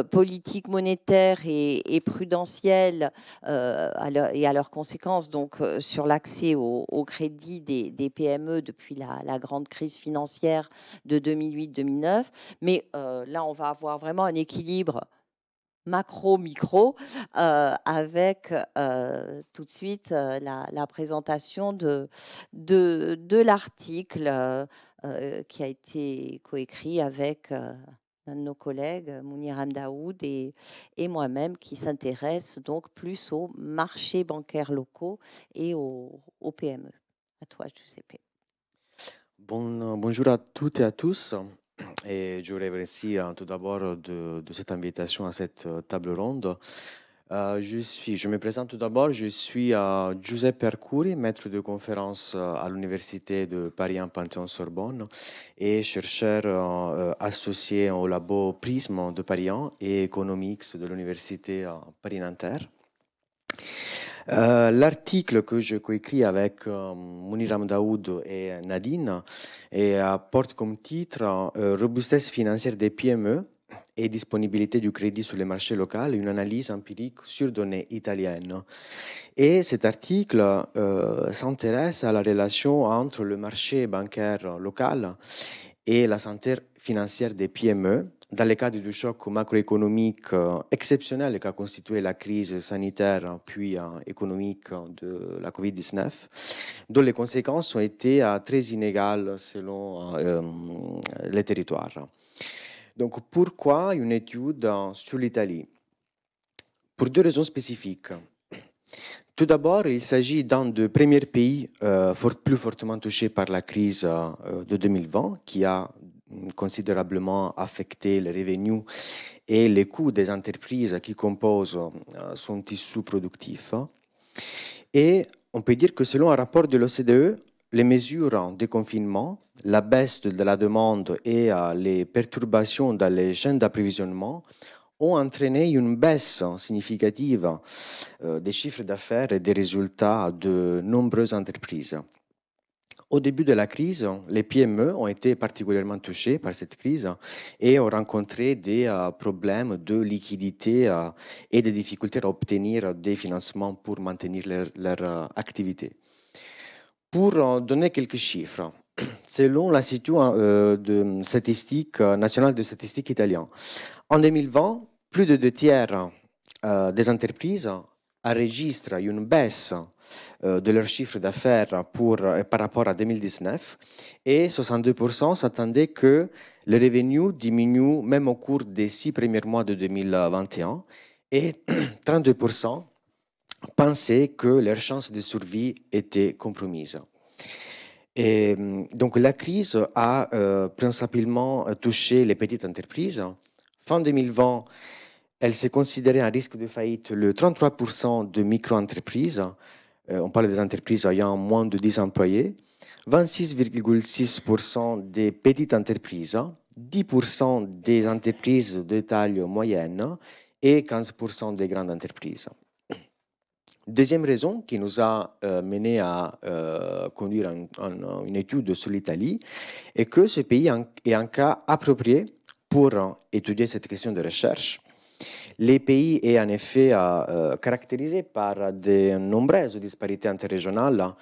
politiques monétaires et prudentielles et à leurs conséquences, donc sur l'accès au crédit des PME depuis la grande crise financière de 2008-2009. Mais là, on va avoir vraiment un équilibre macro-micro avec tout de suite la présentation de l'article qui a été coécrit avec un de nos collègues, Mounir Amdaoud, et moi-même, qui s'intéresse donc plus aux marchés bancaires locaux et aux PME. À toi, Giuseppe. Bonjour à toutes et à tous. Et je voudrais remercier tout d'abord de cette invitation à cette table ronde. Je me présente tout d'abord, je suis Giuseppe Arcuri, maître de conférence à l'Université de Paris 1 Panthéon-Sorbonne et chercheur associé au labo Prisme de Paris 1 et Economics de l'Université Paris-Nanterre. L'article que je coécris avec Mounir Amdaoud et Nadine porte comme titre Robustesse financière des PME et disponibilité du crédit sur les marchés locaux, une analyse empirique sur données italiennes. Et cet article s'intéresse à la relation entre le marché bancaire local et la santé financière des PME dans le cadre du choc macroéconomique exceptionnel qu'a constitué la crise sanitaire puis économique de la Covid-19, dont les conséquences ont été très inégales selon les territoires. Donc, pourquoi une étude sur l'Italie? Pour deux raisons spécifiques. Tout d'abord, il s'agit d'un des premiers pays plus fortement touchés par la crise de 2020, qui a considérablement affecté les revenus et les coûts des entreprises qui composent son tissu productif. Et on peut dire que selon un rapport de l'OCDE, les mesures de confinement, la baisse de la demande et les perturbations dans les chaînes d'approvisionnement ont entraîné une baisse significative des chiffres d'affaires et des résultats de nombreuses entreprises. Au début de la crise, les PME ont été particulièrement touchées par cette crise et ont rencontré des problèmes de liquidité et des difficultés à obtenir des financements pour maintenir leur activité. Pour donner quelques chiffres, selon l'Institut national de statistique italien, en 2020, plus de 2/3 des entreprises enregistrent une baisse de leur chiffre d'affaires par rapport à 2019 et 62% s'attendaient que les revenus diminuent même au cours des 6 premiers mois de 2021 et 32% pensaient que leurs chances de survie étaient compromises. Et donc la crise a principalement touché les petites entreprises. Fin 2020, elle s'est considérée un risque de faillite le 33% de micro-entreprises. On parle des entreprises ayant moins de 10 employés. 26,6% des petites entreprises, 10% des entreprises de taille moyenne et 15% des grandes entreprises. Deuxième raison qui nous a mené à conduire une étude sur l'Italie est que ce pays est un cas approprié pour étudier cette question de recherche. Le pays est en effet caractérisé par de nombreuses disparités interrégionales.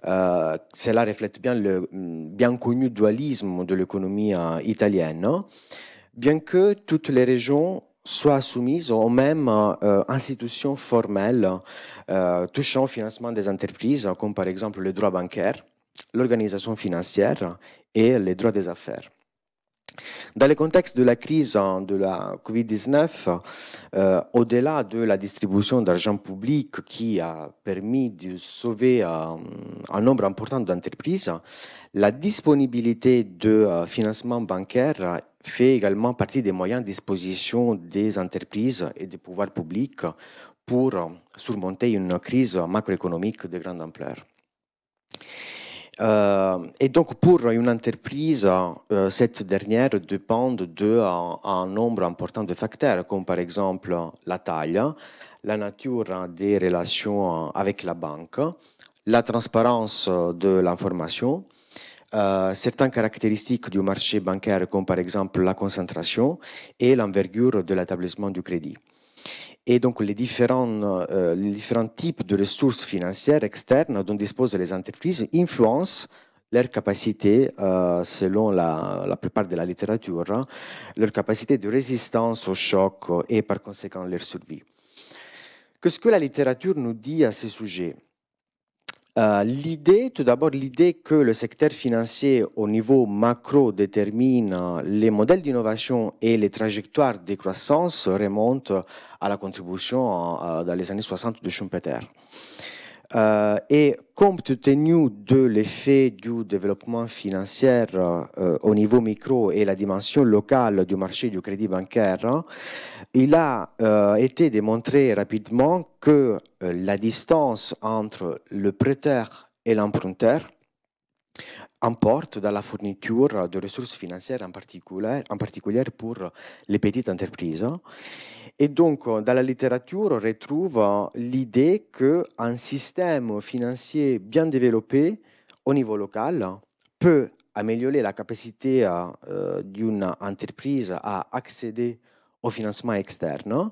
Cela reflète bien le bien connu dualisme de l'économie italienne, bien que toutes les régions soient soumises aux mêmes institutions formelles touchant au financement des entreprises, comme par exemple le droit bancaire, l'organisation financière et les droits des affaires. Dans le contexte de la crise de la Covid-19, au-delà de la distribution d'argent public qui a permis de sauver un nombre important d'entreprises, la disponibilité de financement bancaire fait également partie des moyens à disposition des entreprises et des pouvoirs publics pour surmonter une crise macroéconomique de grande ampleur. Et donc, pour une entreprise, cette dernière dépend d'un nombre important de facteurs, comme par exemple la taille, la nature des relations avec la banque, la transparence de l'information, certaines caractéristiques du marché bancaire, comme par exemple la concentration et l'envergure de l'établissement du crédit. Et donc, les différents types de ressources financières externes dont disposent les entreprises influencent leur capacité, selon la plupart de la littérature, leur capacité de résistance au choc et par conséquent leur survie. Qu'est-ce que la littérature nous dit à ce sujet? Tout d'abord, l'idée que le secteur financier au niveau macro détermine les modèles d'innovation et les trajectoires de croissance remonte à la contribution dans les années 60 de Schumpeter. Et compte tenu de l'effet du développement financier au niveau micro et la dimension locale du marché du crédit bancaire, il a été démontré rapidement que la distance entre le prêteur et l'emprunteur importe dans la fourniture de ressources financières en particulier pour les petites entreprises. Et donc, dans la littérature, on retrouve l'idée qu'un système financier bien développé au niveau local peut améliorer la capacité d'une entreprise à accéder au financement externe,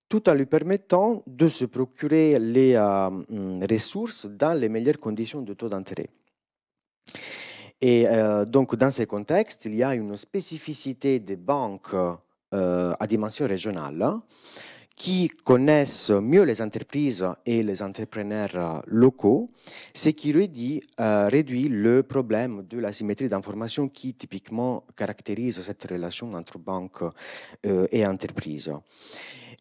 tout en lui permettant de se procurer les ressources dans les meilleures conditions de taux d'intérêt. Et donc, dans ces contextes, il y a une spécificité des banques à dimension régionale qui connaissent mieux les entreprises et les entrepreneurs locaux, ce qui réduit le problème de la symétrie d'information qui typiquement caractérise cette relation entre banque et entreprise.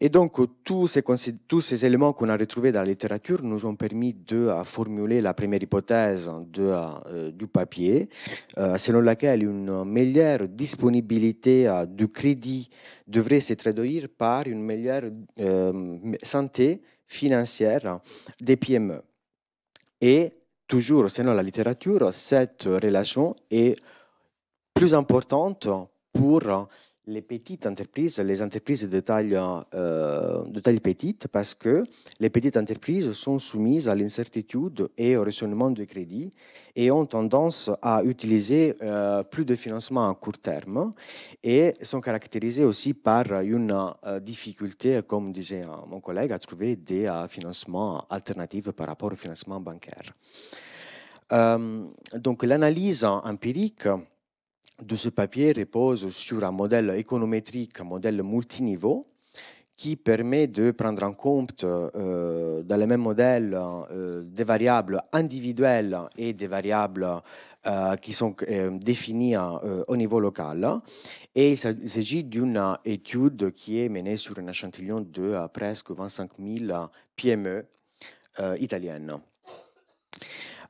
Et donc, tous ces éléments qu'on a retrouvés dans la littérature nous ont permis de formuler la première hypothèse du papier, selon laquelle une meilleure disponibilité du crédit devrait se traduire par une meilleure santé financière des PME. Et toujours selon la littérature, cette relation est plus importante pour les petites entreprises, les entreprises de taille petite, parce que les petites entreprises sont soumises à l'incertitude et au rationnement du crédit et ont tendance à utiliser plus de financement à court terme et sont caractérisées aussi par une difficulté, comme disait mon collègue, à trouver des financements alternatifs par rapport au financement bancaire. Donc l'analyse empirique de ce papier repose sur un modèle économétrique, un modèle multiniveau, qui permet de prendre en compte dans le même modèle des variables individuelles et des variables qui sont définies au niveau local. Et il s'agit d'une étude qui est menée sur un échantillon de presque 25 000 PME italiennes.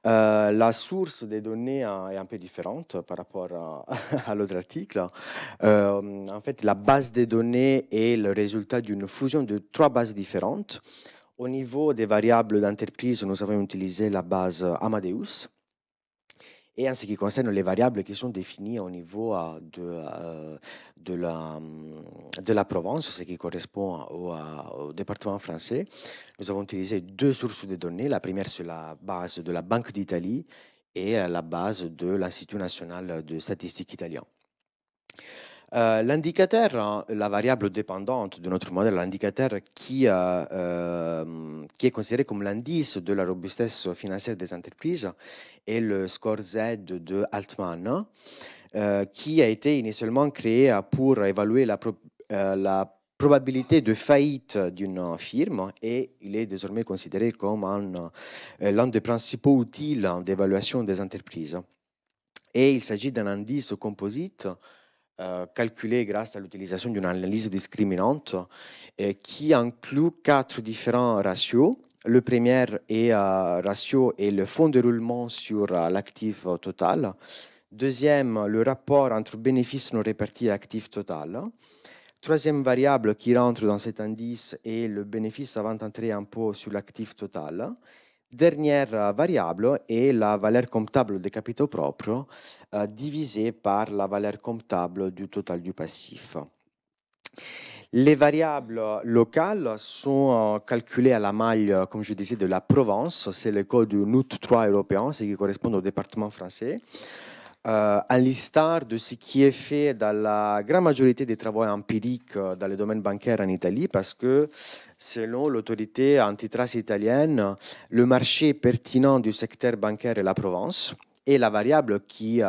La source des données est un peu différente par rapport à l'autre article. En fait, la base des données est le résultat d'une fusion de 3 bases différentes. Au niveau des variables d'entreprise, nous avons utilisé la base Amadeus. Et en ce qui concerne les variables qui sont définies au niveau de la Provence, ce qui correspond au département français, nous avons utilisé 2 sources de données. La première, c'est la base de la Banque d'Italie et la base de l'Institut national de statistique italien. L'indicateur, la variable dépendante de notre modèle, l'indicateur qui est considéré comme l'indice de la robustesse financière des entreprises, est le score Z de Altman, qui a été initialement créé pour évaluer la probabilité de faillite d'une firme, et il est désormais considéré comme l'un des principaux outils d'évaluation des entreprises. Et il s'agit d'un indice composite calculé grâce à l'utilisation d'une analyse discriminante qui inclut 4 différents ratios. Le premier ratio est le fonds de roulement sur l'actif total. Deuxième, le rapport entre bénéfices non répartis et actif total. Troisième variable qui rentre dans cet indice est le bénéfice avant entrée impôt sur l'actif total. Dernière variable est la valeur comptable des capitaux propres divisée par la valeur comptable du total du passif. Les variables locales sont calculées à la maille, comme je disais, de la Provence. C'est le code NUT 3 européen, ce qui correspond au département français. À l'instar de ce qui est fait dans la grande majorité des travaux empiriques dans le domaine bancaire en Italie, parce que selon l'autorité antitrust italienne, le marché pertinent du secteur bancaire est la Provence, et la variable qui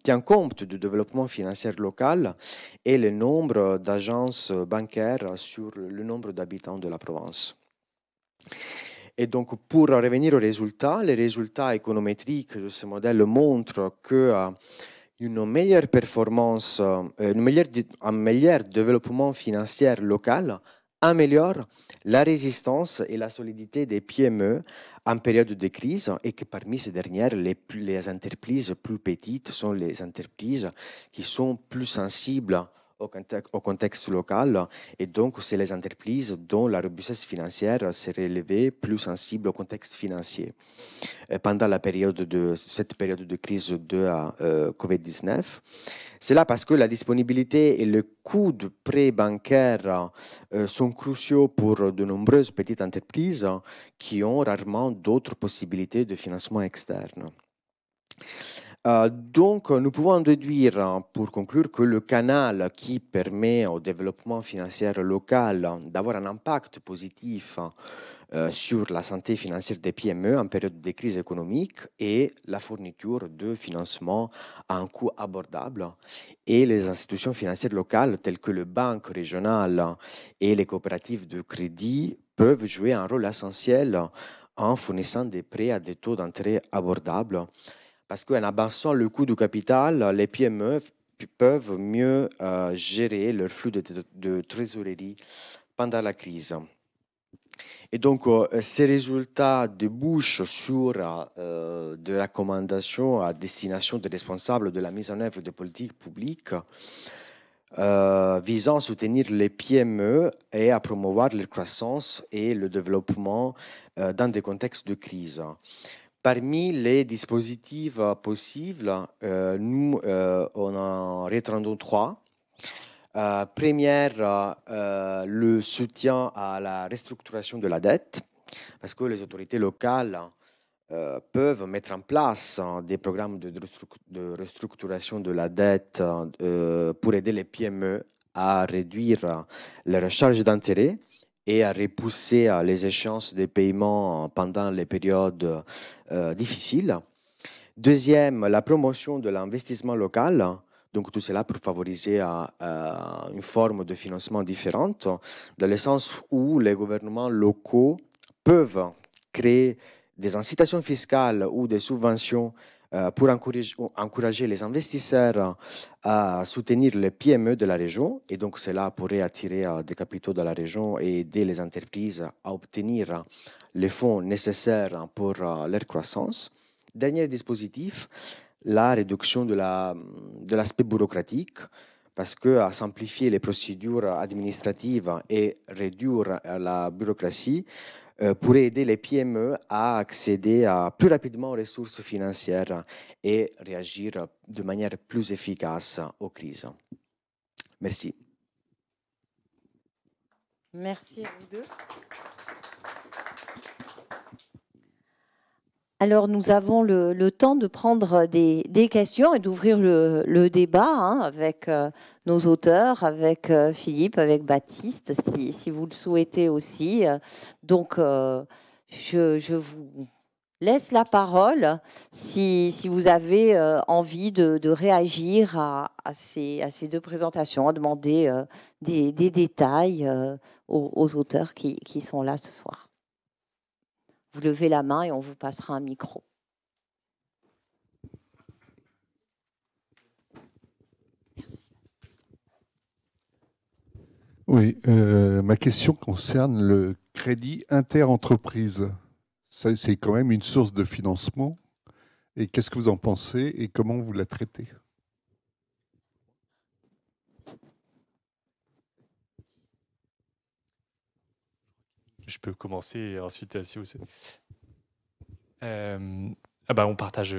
tient compte du développement financier local est le nombre d'agences bancaires sur le nombre d'habitants de la Provence. Et donc, pour revenir aux résultats, les résultats économétriques de ce modèle montrent qu'une meilleure performance, un meilleur développement financier local améliore la résistance et la solidité des PME en période de crise et que parmi ces dernières, les entreprises plus petites sont les entreprises qui sont plus sensibles au contexte local et donc c'est les entreprises dont la robustesse financière s'est relevée plus sensible au contexte financier. Pendant cette période de crise de Covid-19, c'est là parce que la disponibilité et le coût de prêts bancaires sont cruciaux pour de nombreuses petites entreprises qui ont rarement d'autres possibilités de financement externe. Donc, nous pouvons en déduire, pour conclure, que le canal qui permet au développement financier local d'avoir un impact positif sur la santé financière des PME en période de crise économique est la fourniture de financement à un coût abordable. Et les institutions financières locales, telles que les banques régionales et les coopératives de crédit, peuvent jouer un rôle essentiel en fournissant des prêts à des taux d'intérêt abordables. Parce qu'en abaissant le coût du capital, les PME peuvent mieux gérer leur flux de trésorerie pendant la crise. Et donc, ces résultats débouchent sur des recommandations à destination des responsables de la mise en œuvre de politiques publiques visant à soutenir les PME et à promouvoir leur croissance et le développement dans des contextes de crise. Parmi les dispositifs possibles, nous on en retenons 3. Première, le soutien à la restructuration de la dette, parce que les autorités locales peuvent mettre en place des programmes de restructuration de la dette pour aider les PME à réduire leurs charges d'intérêt et à repousser les échéances des paiements pendant les périodes difficiles. Deuxième, la promotion de l'investissement local. Donc tout cela pour favoriser une forme de financement différente, dans le sens où les gouvernements locaux peuvent créer des incitations fiscales ou des subventions pour encourager les investisseurs à soutenir les PME de la région. Et donc cela pourrait attirer des capitaux de la région et aider les entreprises à obtenir les fonds nécessaires pour leur croissance. Dernier dispositif, la réduction de l'aspect bureaucratique, parce qu'à simplifier les procédures administratives et réduire la bureaucratie pourrait aider les PME à accéder plus rapidement aux ressources financières et réagir de manière plus efficace aux crises. Merci. Merci à vous deux. Alors, nous avons le temps de prendre des questions et d'ouvrir le débat avec nos auteurs, avec Philippe, avec Baptiste, si vous le souhaitez aussi. Donc, je vous laisse la parole si vous avez envie de réagir à ces deux présentations, à demander des détails aux auteurs qui sont là ce soir. Vous levez la main et on vous passera un micro. Merci. Oui, ma question concerne le crédit interentreprise. Ça, c'est quand même une source de financement. Et qu'est-ce que vous en pensez et comment vous la traitez ? Je peux commencer et ensuite, si vous souhaitez. On partage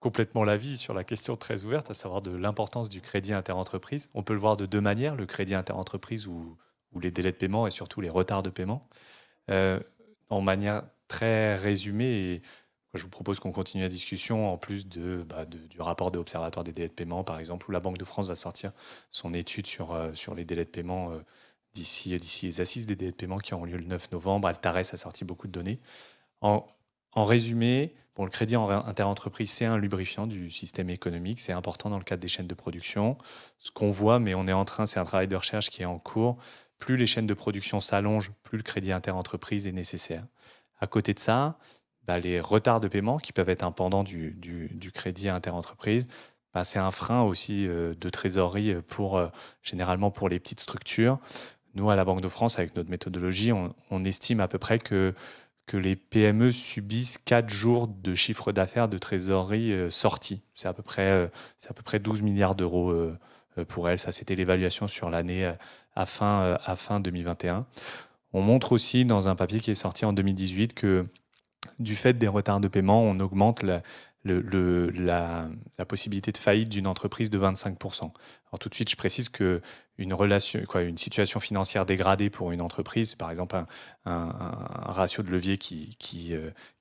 complètement l'avis sur la question très ouverte, à savoir de l'importance du crédit interentreprise. On peut le voir de deux manières, le crédit interentreprise ou les délais de paiement et surtout les retards de paiement. En manière très résumée, et je vous propose qu'on continue la discussion en plus du rapport de l'Observatoire des délais de paiement, par exemple, où la Banque de France va sortir son étude sur les délais de paiement d'ici les assises des délais de paiement qui auront lieu le 9 novembre. Altares a sorti beaucoup de données. En résumé, le crédit interentreprise, c'est un lubrifiant du système économique. C'est important dans le cadre des chaînes de production. Ce qu'on voit, mais c'est un travail de recherche qui est en cours. Plus les chaînes de production s'allongent, plus le crédit interentreprise est nécessaire. À côté de ça, les retards de paiement, qui peuvent être un pendant du crédit interentreprise, c'est un frein aussi de trésorerie généralement pour les petites structures. Nous, à la Banque de France, avec notre méthodologie, on estime à peu près que les PME subissent 4 jours de chiffre d'affaires de trésorerie sortie. C'est à peu près 12 milliards d'euros pour elles. Ça, c'était l'évaluation sur l'année à fin 2021. On montre aussi dans un papier qui est sorti en 2018 que du fait des retards de paiement, on augmente la possibilité de faillite d'une entreprise de 25%. Alors tout de suite, je précise qu'une une situation financière dégradée pour une entreprise, par exemple un ratio de levier qui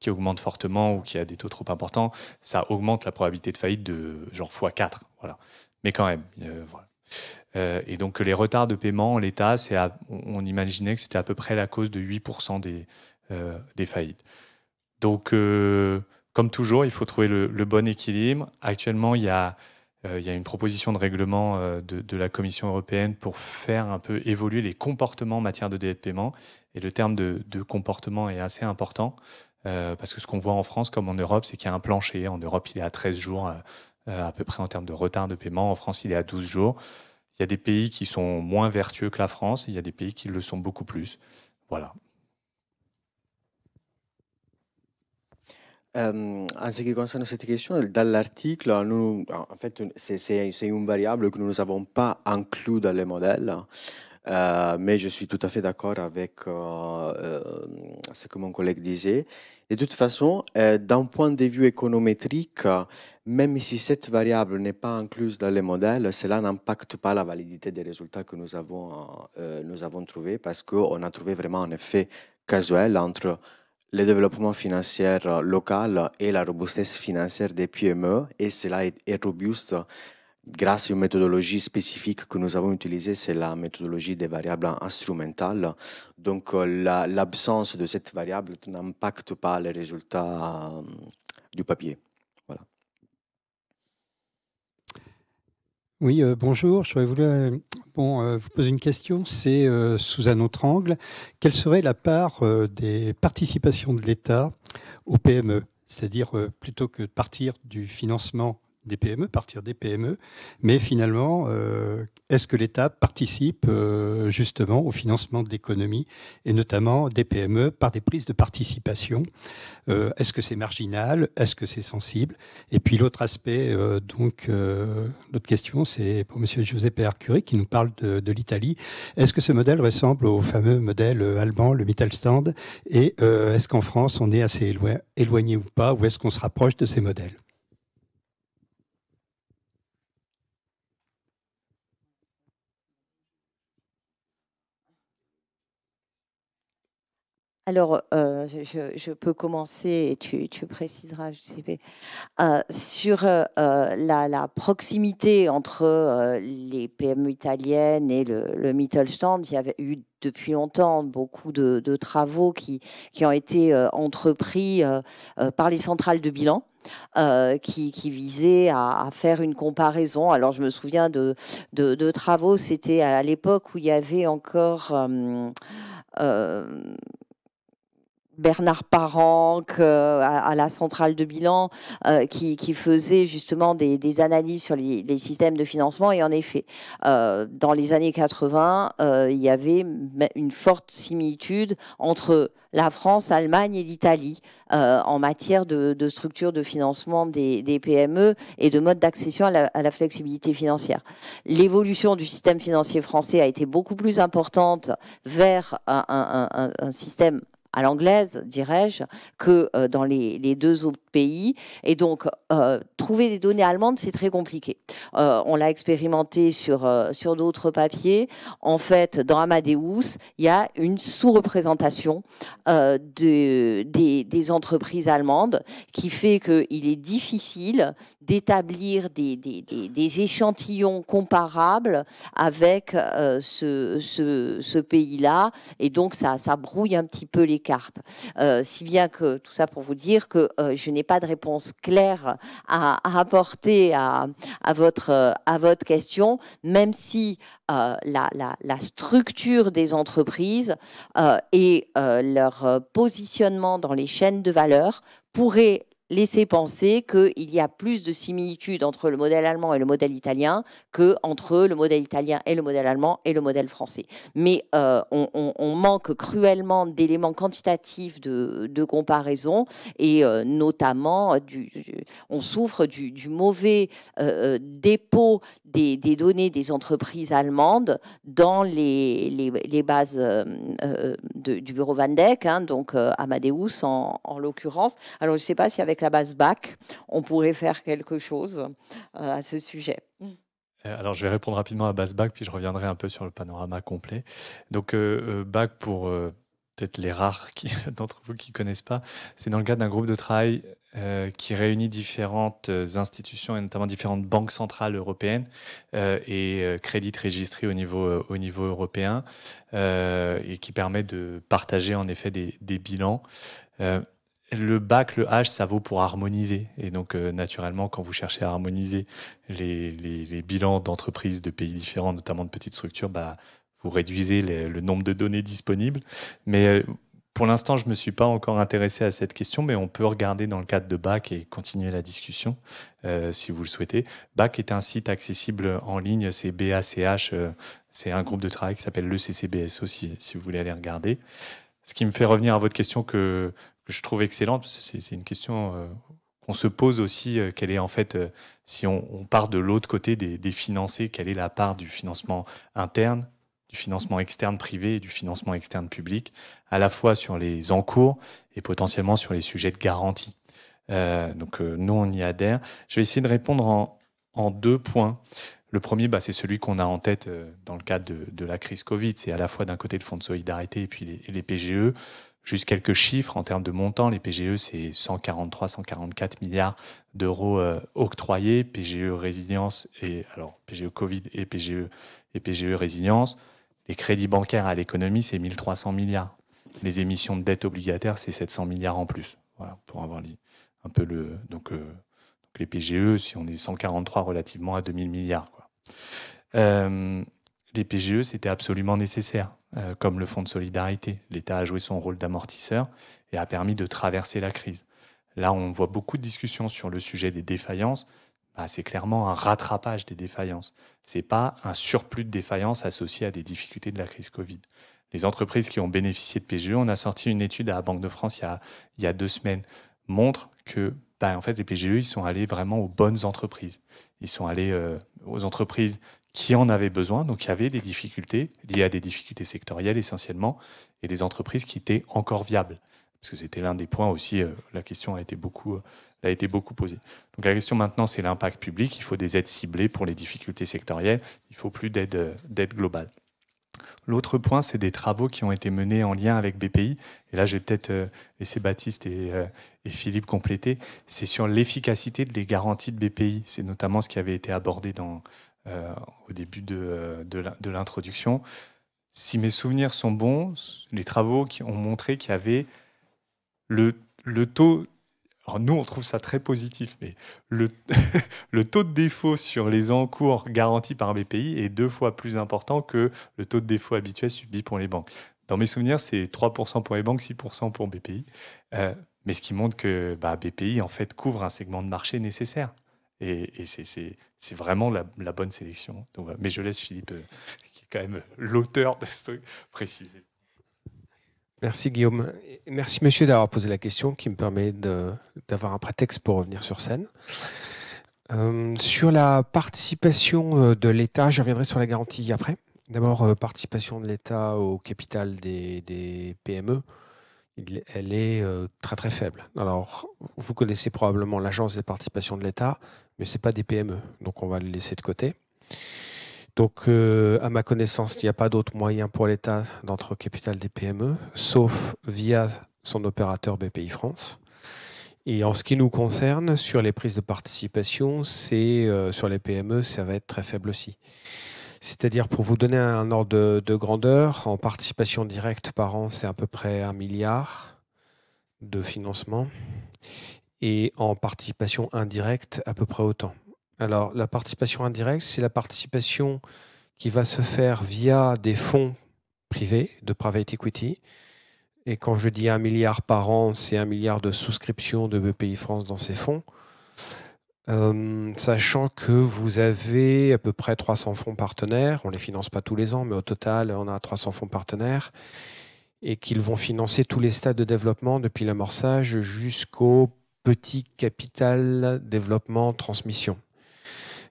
augmente fortement ou qui a des taux trop importants, ça augmente la probabilité de faillite de genre x4. Voilà. Mais quand même, voilà. Et donc les retards de paiement, l'État, on imaginait que c'était à peu près la cause de 8% des faillites. Donc, comme toujours, il faut trouver le bon équilibre. Actuellement, il y a une proposition de règlement de la Commission européenne pour faire un peu évoluer les comportements en matière de délai de paiement. Et le terme de comportement est assez important parce que ce qu'on voit en France comme en Europe, c'est qu'il y a un plancher. En Europe, il est à 13 jours à peu près en termes de retard de paiement. En France, il est à 12 jours. Il y a des pays qui sont moins vertueux que la France. Il y a des pays qui le sont beaucoup plus. Voilà. En ce qui concerne cette question, dans l'article, en fait, c'est une variable que nous n'avons pas inclus dans les modèles, mais je suis tout à fait d'accord avec ce que mon collègue disait. De toute façon, d'un point de vue économétrique, même si cette variable n'est pas incluse dans les modèles, cela n'impacte pas la validité des résultats que nous avons trouvés parce qu'on a trouvé vraiment un effet casuel entre le développement financier local et la robustesse financière des PME, et cela est robuste grâce à une méthodologie spécifique que nous avons utilisée, c'est la méthodologie des variables instrumentales. Donc l'absence de cette variable n'impacte pas les résultats du papier. Voilà. Oui, bonjour. J'aurais voulu vous poser une question. C'est sous un autre angle. Quelle serait la part des participations de l'État aux PME? C'est-à-dire, plutôt que de partir du financement des PME, partir des PME, mais finalement, est-ce que l'État participe justement au financement de l'économie et notamment des PME par des prises de participation? Est-ce que c'est marginal? Est-ce que c'est sensible? Et puis l'autre aspect, l'autre question, c'est pour M. Giuseppe Arcuri qui nous parle de l'Italie. Est-ce que ce modèle ressemble au fameux modèle allemand, le Mittelstand? Et est-ce qu'en France, on est assez éloigné ou pas? Ou est-ce qu'on se rapproche de ces modèles? Alors, je peux commencer et tu préciseras, Giuseppe. Sur la proximité entre les PME italiennes et le Mittelstand, il y avait eu depuis longtemps beaucoup de travaux qui ont été entrepris par les centrales de bilan. Qui visait à faire une comparaison. Alors, je me souviens de travaux, c'était à l'époque où il y avait encore Bernard Paranque à la centrale de bilan qui faisait justement des analyses sur les systèmes de financement. Et en effet, dans les années 80, il y avait une forte similitude entre la France, l'Allemagne et l'Italie en matière de structure de financement des PME et de mode d'accession à la flexibilité financière. L'évolution du système financier français a été beaucoup plus importante vers un système à l'anglaise, dirais-je, que dans les deux autres pays. Et donc, trouver des données allemandes, c'est très compliqué. On l'a expérimenté sur d'autres papiers. En fait, dans Amadeus, il y a une sous-représentation des entreprises allemandes qui fait qu'il est difficile d'établir des échantillons comparables avec ce pays-là. Et donc, ça brouille un petit peu les cartes. Si bien que, tout ça pour vous dire que je n'ai pas de réponse claire à apporter à votre question, même si la structure des entreprises et leur positionnement dans les chaînes de valeur pourrait laisser penser qu'il y a plus de similitudes entre le modèle allemand et le modèle italien qu'entre le modèle italien et le modèle allemand et le modèle français. Mais on manque cruellement d'éléments quantitatifs de comparaison et notamment, on souffre du mauvais dépôt des données des entreprises allemandes dans les bases du bureau Vandeck, hein, donc Amadeus en l'occurrence. Alors, je ne sais pas si avec la base BAC, on pourrait faire quelque chose à ce sujet. Alors, je vais répondre rapidement à base BAC, puis je reviendrai un peu sur le panorama complet. Donc, BAC, pour peut-être les rares d'entre vous qui ne connaissent pas, c'est dans le cadre d'un groupe de travail qui réunit différentes institutions et notamment différentes banques centrales européennes et Crédit Registré au niveau européen et qui permet de partager en effet des bilans. Le BAC, le H, ça vaut pour harmoniser. Et donc, naturellement, quand vous cherchez à harmoniser les bilans d'entreprises de pays différents, notamment de petites structures, vous réduisez le nombre de données disponibles. Mais pour l'instant, je ne me suis pas encore intéressé à cette question, mais on peut regarder dans le cadre de BAC et continuer la discussion, si vous le souhaitez. BAC est un site accessible en ligne, c'est BACH, c'est un groupe de travail qui s'appelle le CCBSO, si vous voulez aller regarder. Ce qui me fait revenir à votre question que je trouve excellente, parce que c'est une question qu'on se pose aussi, quelle est en fait, si on part de l'autre côté des financés, quelle est la part du financement interne, du financement externe privé et du financement externe public, à la fois sur les encours et potentiellement sur les sujets de garantie. Donc nous, on y adhère. Je vais essayer de répondre en 2 points. Le premier, c'est celui qu'on a en tête dans le cadre de la crise Covid. C'est à la fois d'un côté le Fonds de solidarité et puis les PGE. Juste quelques chiffres en termes de montant. Les PGE, c'est 144 milliards d'euros octroyés. PGE Résilience, alors PGE Covid et PGE Résilience. Les crédits bancaires à l'économie, c'est 1300 milliards. Les émissions de dette obligataire, c'est 700 milliards en plus. Voilà, pour avoir un peu le... Donc les PGE, si on est 143 relativement à 2000 milliards. Quoi. Les PGE, c'était absolument nécessaire, comme le Fonds de solidarité. L'État a joué son rôle d'amortisseur et a permis de traverser la crise. Là, on voit beaucoup de discussions sur le sujet des défaillances. C'est clairement un rattrapage des défaillances. Ce n'est pas un surplus de défaillances associé à des difficultés de la crise Covid. Les entreprises qui ont bénéficié de PGE, on a sorti une étude à la Banque de France il y a 2 semaines, montre que en fait, les PGE, ils sont allés vraiment aux bonnes entreprises. Ils sont allés aux entreprises qui en avaient besoin, donc il y avait des difficultés liées à des difficultés sectorielles essentiellement, et des entreprises qui étaient encore viables. Parce que c'était l'un des points aussi, la question a été beaucoup posée. Donc la question maintenant, c'est l'impact public. Il faut des aides ciblées pour les difficultés sectorielles. Il ne faut plus d'aide globale. L'autre point, c'est des travaux qui ont été menés en lien avec BPI. Et là, je vais peut-être laisser Baptiste et Philippe compléter. C'est sur l'efficacité des garanties de BPI. C'est notamment ce qui avait été abordé au début de l'introduction. Si mes souvenirs sont bons, les travaux qui ont montré qu'il y avait le taux... Alors nous, on trouve ça très positif, mais le taux de défaut sur les encours garantis par BPI est 2 fois plus important que le taux de défaut habituel subi pour les banques. Dans mes souvenirs, c'est 3% pour les banques, 6% pour BPI. Mais ce qui montre que BPI, en fait, couvre un segment de marché nécessaire. Et c'est vraiment la bonne sélection. Donc, mais je laisse Philippe, qui est quand même l'auteur de ce truc, préciser. Merci Guillaume. Merci monsieur d'avoir posé la question qui me permet d'avoir un prétexte pour revenir sur scène. Sur la participation de l'État, je reviendrai sur la garantie après. D'abord, participation de l'État au capital des PME, elle est très très faible. Alors, vous connaissez probablement l'Agence des participations de l'État, mais ce n'est pas des PME, donc on va le laisser de côté. Donc, à ma connaissance, il n'y a pas d'autre moyen pour l'État d'entrer au capital des PME, sauf via son opérateur BPI France. Et en ce qui nous concerne, sur les prises de participation, sur les PME, ça va être très faible aussi. C'est-à-dire, pour vous donner un ordre de grandeur, en participation directe par an, c'est à peu près 1 milliard de financement. Et en participation indirecte, à peu près autant. Alors, la participation indirecte, c'est la participation qui va se faire via des fonds privés de private equity Et quand je dis 1 milliard par an, c'est 1 milliard de souscriptions de BPI France dans ces fonds. Sachant que vous avez à peu près 300 fonds partenaires, on ne les finance pas tous les ans, mais au total, on a 300 fonds partenaires, et qu'ils vont financer tous les stades de développement depuis l'amorçage jusqu'au petit capital développement transmission.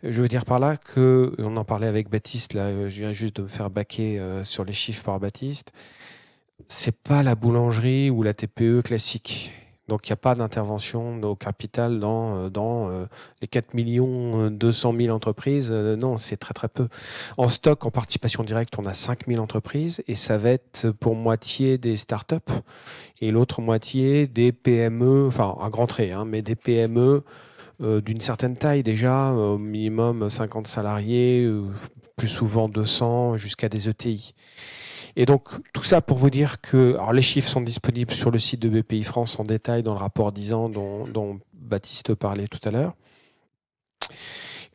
Je veux dire par là que, on en parlait avec Baptiste, là, je viens juste de me faire baquer sur les chiffres par Baptiste, c'est pas la boulangerie ou la TPE classique. Donc, il n'y a pas d'intervention au capital dans les 4 200 000 entreprises. Non, c'est très, très peu. En stock, en participation directe, on a 5 000 entreprises et ça va être pour moitié des startups et l'autre moitié des PME, enfin, à grand trait, hein, mais des PME d'une certaine taille déjà, au minimum 50 salariés, plus souvent 200, jusqu'à des ETI. Et donc, tout ça pour vous dire que alors les chiffres sont disponibles sur le site de BPI France en détail dans le rapport 10 ans dont Baptiste parlait tout à l'heure,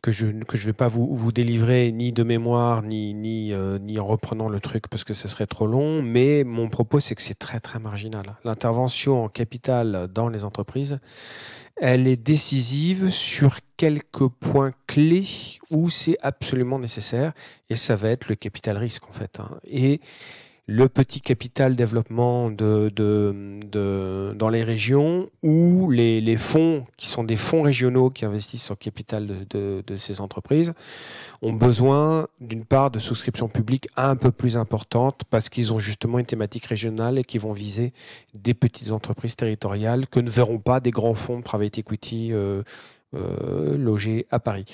que je ne vais pas vous délivrer ni de mémoire, ni en reprenant le truc parce que ce serait trop long, mais mon propos, c'est que c'est très, très marginal. L'intervention en capital dans les entreprises, elle est décisive sur quelques points clés où c'est absolument nécessaire, et ça va être le capital risque en fait. Et le petit capital développement dans les régions où les fonds, qui sont des fonds régionaux qui investissent sur le capital de ces entreprises, ont besoin d'une part de souscription publique un peu plus importante parce qu'ils ont justement une thématique régionale et qui vont viser des petites entreprises territoriales que ne verront pas des grands fonds de private equity logés à Paris.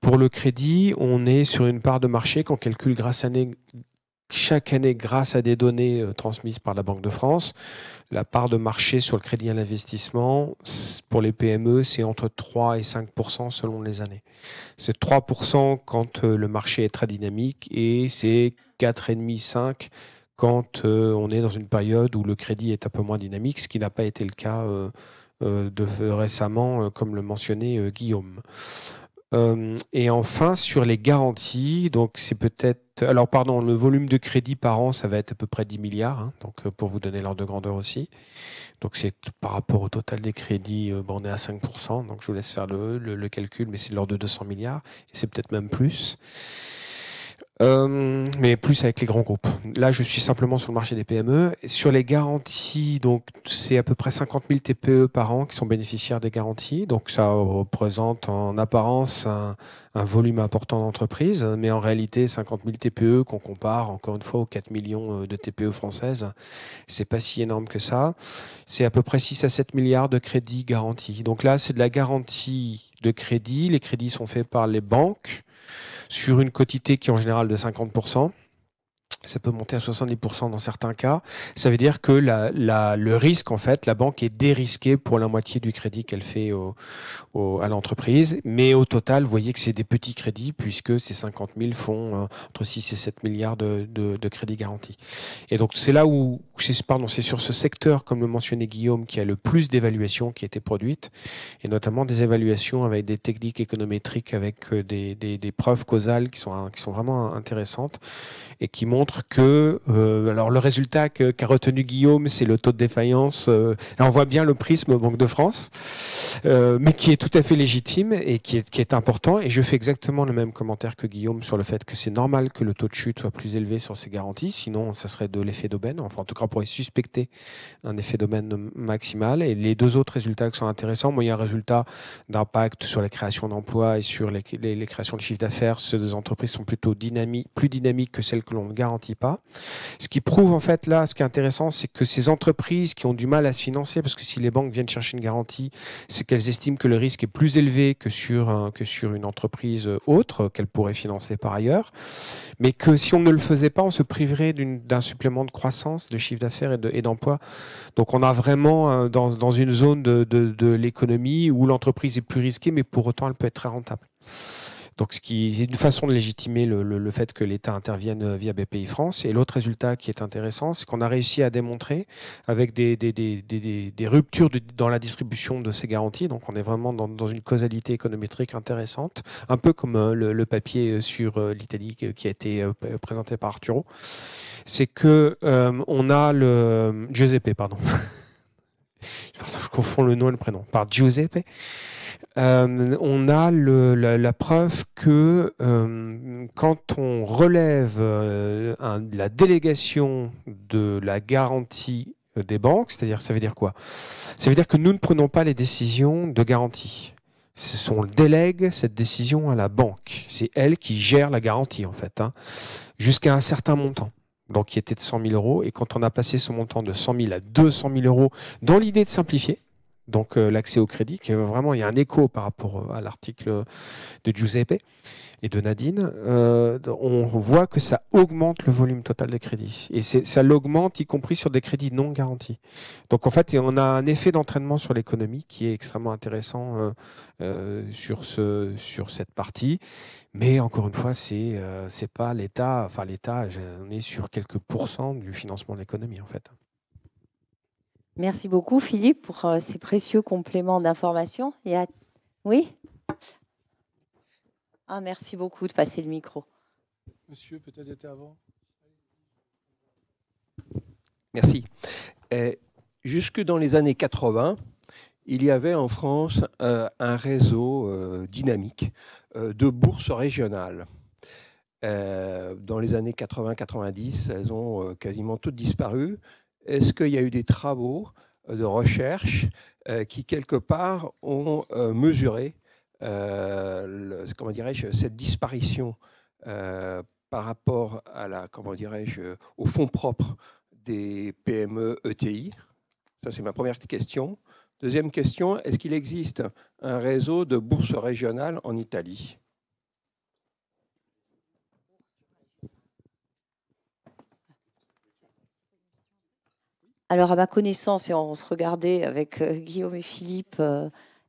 Pour le crédit, on est sur une part de marché qu'on calcule chaque année grâce à des données transmises par la Banque de France. La part de marché sur le crédit à l'investissement, pour les PME, c'est entre 3 et 5% selon les années. C'est 3% quand le marché est très dynamique et c'est 4,5-5% quand on est dans une période où le crédit est un peu moins dynamique, ce qui n'a pas été le cas récemment, comme le mentionnait Guillaume. Et enfin, sur les garanties, donc c'est peut-être... Alors, pardon, le volume de crédit par an, ça va être à peu près 10 milliards, hein, donc pour vous donner l'ordre de grandeur aussi. Donc, c'est par rapport au total des crédits, on est à 5%, donc je vous laisse faire le calcul, mais c'est de l'ordre de 200 milliards, et c'est peut-être même plus. Mais plus avec les grands groupes. Là, je suis simplement sur le marché des PME. Sur les garanties, donc c'est à peu près 50 000 TPE par an qui sont bénéficiaires des garanties. Donc ça représente en apparence un volume important d'entreprises, mais en réalité, 50 000 TPE qu'on compare encore une fois aux 4 millions de TPE françaises, c'est pas si énorme que ça. C'est à peu près 6 à 7 milliards de crédits garantis. Donc là, c'est de la garantie de crédit. Les crédits sont faits par les banques sur une quotité qui est en général de 50%. Ça peut monter à 70% dans certains cas. Ça veut dire que le risque, en fait, la banque est dérisquée pour la moitié du crédit qu'elle fait à l'entreprise. Mais au total, vous voyez que c'est des petits crédits puisque ces 50 000 font entre 6 et 7 milliards de crédits garantis. Et donc, c'est là où, c'est sur ce secteur, comme le mentionnait Guillaume, qui a le plus d'évaluations qui étaient produites, et notamment des évaluations avec des techniques économétriques, avec des preuves causales qui sont vraiment intéressantes et qui montrent que alors le résultat qu'a retenu Guillaume, c'est le taux de défaillance. Là, on voit bien le prisme Banque de France, mais qui est tout à fait légitime et qui est important. Et je fais exactement le même commentaire que Guillaume sur le fait que c'est normal que le taux de chute soit plus élevé sur ces garanties, sinon ça serait de l'effet d'aubaine. Enfin, en tout cas, on pourrait suspecter un effet d'aubaine maximal. Et les deux autres résultats qui sont intéressants, il y a un résultat d'impact sur la création d'emplois et sur les créations de chiffre d'affaires. Ces entreprises sont plutôt plus dynamiques que celles que l'on ne garantit pas. Ce qui prouve en fait là, ce qui est intéressant, c'est que ces entreprises qui ont du mal à se financer, parce que si les banques viennent chercher une garantie, c'est qu'elles estiment que le risque est plus élevé que sur une entreprise autre qu'elles pourraient financer par ailleurs, mais que si on ne le faisait pas, on se priverait d'un supplément de croissance, de chiffre d'affaires et d'emploi. Donc on a vraiment dans une zone de l'économie où l'entreprise est plus risquée, mais pour autant elle peut être très rentable. Donc, ce qui est une façon de légitimer le fait que l'État intervienne via BPI France. Et l'autre résultat qui est intéressant, c'est qu'on a réussi à démontrer avec des ruptures dans la distribution de ces garanties. Donc, on est vraiment dans une causalité économétrique intéressante, un peu comme le papier sur l'Italie qui a été présenté par Arturo. C'est que on a le Giuseppe, pardon. Je confonds le nom et le prénom. Par Giuseppe. On a la preuve que quand on relève la délégation de la garantie des banques, c'est-à-dire, ça veut dire quoi? Ça veut dire que nous ne prenons pas les décisions de garantie. On délègue cette décision à la banque. C'est elle qui gère la garantie, en fait, hein, jusqu'à un certain montant. Donc, qui était de 100 000 euros. Et quand on a passé ce montant de 100 000 à 200 000 euros, dans l'idée de simplifier, donc l'accès au crédit, qui vraiment, il y a un écho par rapport à l'article de Giuseppe et de Nadine, on voit que ça augmente le volume total des crédits. Et ça l'augmente, y compris sur des crédits non garantis. Donc en fait, on a un effet d'entraînement sur l'économie qui est extrêmement intéressant sur cette partie. Mais encore une fois, c'est pas l'État. Enfin, l'État, on est sur quelques pourcents du financement de l'économie, en fait. Merci beaucoup, Philippe, pour ces précieux compléments d'information. Oui? Merci beaucoup de passer le micro. Monsieur, peut-être était avant. Merci. Jusque dans les années 80, il y avait en France un réseau dynamique de bourses régionales. Dans les années 80-90, elles ont quasiment toutes disparu. Est-ce qu'il y a eu des travaux de recherche qui, quelque part, ont mesuré cette disparition par rapport à au fonds propre des PME ETI? Ça, c'est ma première question. Deuxième question, est-ce qu'il existe un réseau de bourses régionales en Italie? Alors, à ma connaissance, et on se regardait avec Guillaume et Philippe,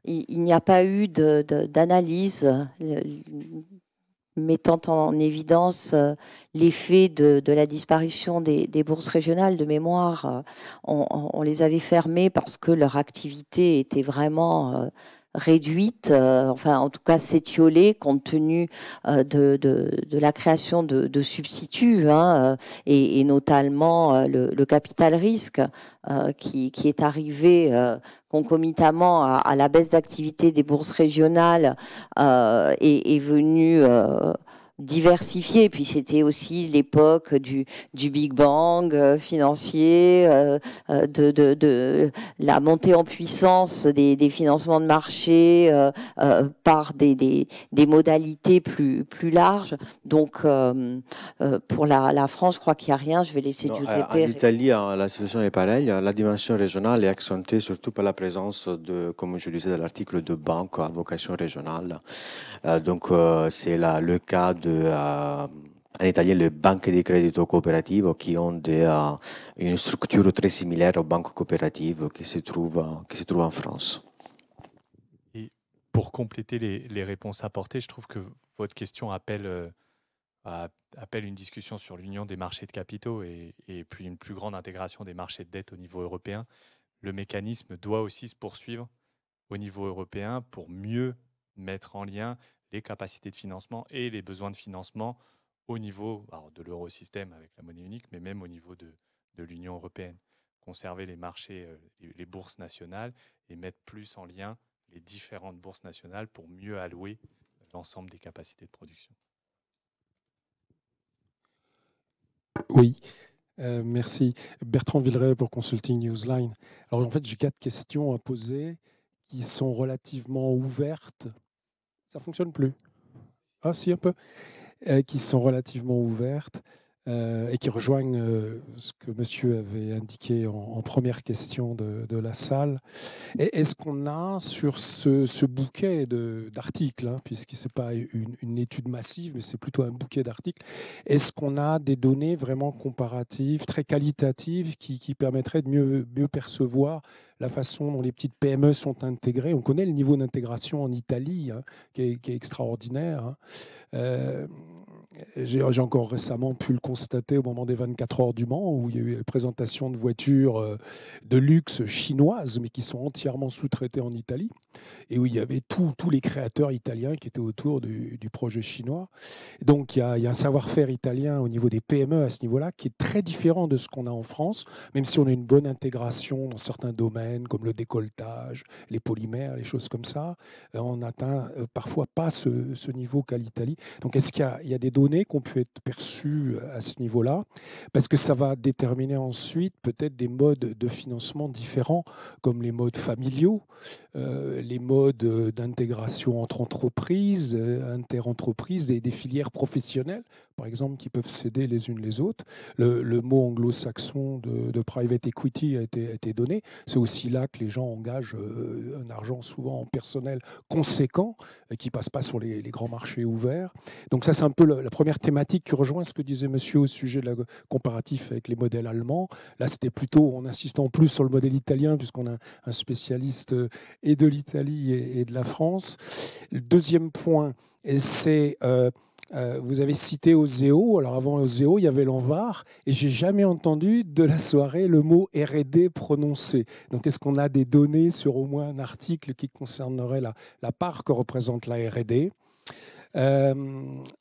il n'y a pas eu d'analyse mettant en évidence l'effet de la disparition des bourses régionales. De mémoire, on les avait fermées parce que leur activité était vraiment réduite, enfin en tout cas s'étioler compte tenu de la création de substituts, hein, et notamment le capital risque qui est arrivé concomitamment à la baisse d'activité des bourses régionales, est venu diversifié. Puis c'était aussi l'époque du Big Bang financier, de la montée en puissance des financements de marché par des modalités plus larges. Donc, pour la France, je crois qu'il n'y a rien. Je vais laisser Giuseppe. En Italie, la situation est pareille. La dimension régionale est accentuée surtout par la présence comme je le disais dans l'article, de banques à vocation régionale. Donc, c'est le cas en Italie, les banques de crédito coopératives qui ont une structure très similaire aux banques coopératives qui se trouvent en France. Et pour compléter les réponses apportées, je trouve que votre question appelle une discussion sur l'union des marchés de capitaux et puis une plus grande intégration des marchés de dette au niveau européen. Le mécanisme doit aussi se poursuivre au niveau européen pour mieux mettre en lien les capacités de financement et les besoins de financement au niveau de l'eurosystème avec la monnaie unique, mais même au niveau de l'Union européenne. Conserver les marchés, les bourses nationales et mettre plus en lien les différentes bourses nationales pour mieux allouer l'ensemble des capacités de production. Oui, merci. Bertrand Villeray pour Consulting Newsline. Alors en fait, j'ai 4 questions à poser qui sont relativement ouvertes. Ça ne fonctionne plus. Ah si, un peu. Qui sont relativement ouvertes. et qui rejoignent ce que monsieur avait indiqué en première question de la salle. Est-ce qu'on a sur ce bouquet d'articles, hein, puisque ce n'est pas une étude massive, mais c'est plutôt un bouquet d'articles, est-ce qu'on a des données vraiment comparatives, très qualitatives, qui permettraient de mieux percevoir la façon dont les petites PME sont intégrées? On connaît le niveau d'intégration en Italie, hein, qui est extraordinaire. Hein. J'ai encore récemment pu le constater au moment des 24 heures du Mans, où il y a eu la présentation de voitures de luxe chinoises, mais qui sont entièrement sous-traitées en Italie, et où il y avait tous les créateurs italiens qui étaient autour du projet chinois. Donc il y a un savoir-faire italien au niveau des PME à ce niveau-là, qui est très différent de ce qu'on a en France, même si on a une bonne intégration dans certains domaines, comme le décolletage, les polymères, les choses comme ça. On n'atteint parfois pas ce niveau qu'a l'Italie. Donc est-ce qu'il y a des données qui ont pu être perçues à ce niveau-là? Parce que ça va déterminer ensuite peut-être des modes de financement différents, comme les modes familiaux, les modes d'intégration entre entreprises, interentreprises, des filières professionnelles, par exemple, qui peuvent s'aider les unes les autres. Le mot anglo-saxon de private equity a été donné. C'est aussi là que les gens engagent un argent souvent en personnel conséquent, qui ne passe pas sur les grands marchés ouverts. Donc ça, c'est un peu la première thématique qui rejoint ce que disait monsieur au sujet de la comparatif avec les modèles allemands. Là, c'était plutôt en insistant plus sur le modèle italien, puisqu'on a un spécialiste et de l'Italie et de la France. Le deuxième point, c'est... vous avez cité Oseo. Alors avant Oseo, il y avait l'Anvar, et j'ai jamais entendu de la soirée le mot R&D prononcé. Donc est-ce qu'on a des données sur au moins un article qui concernerait la part que représente la R&D?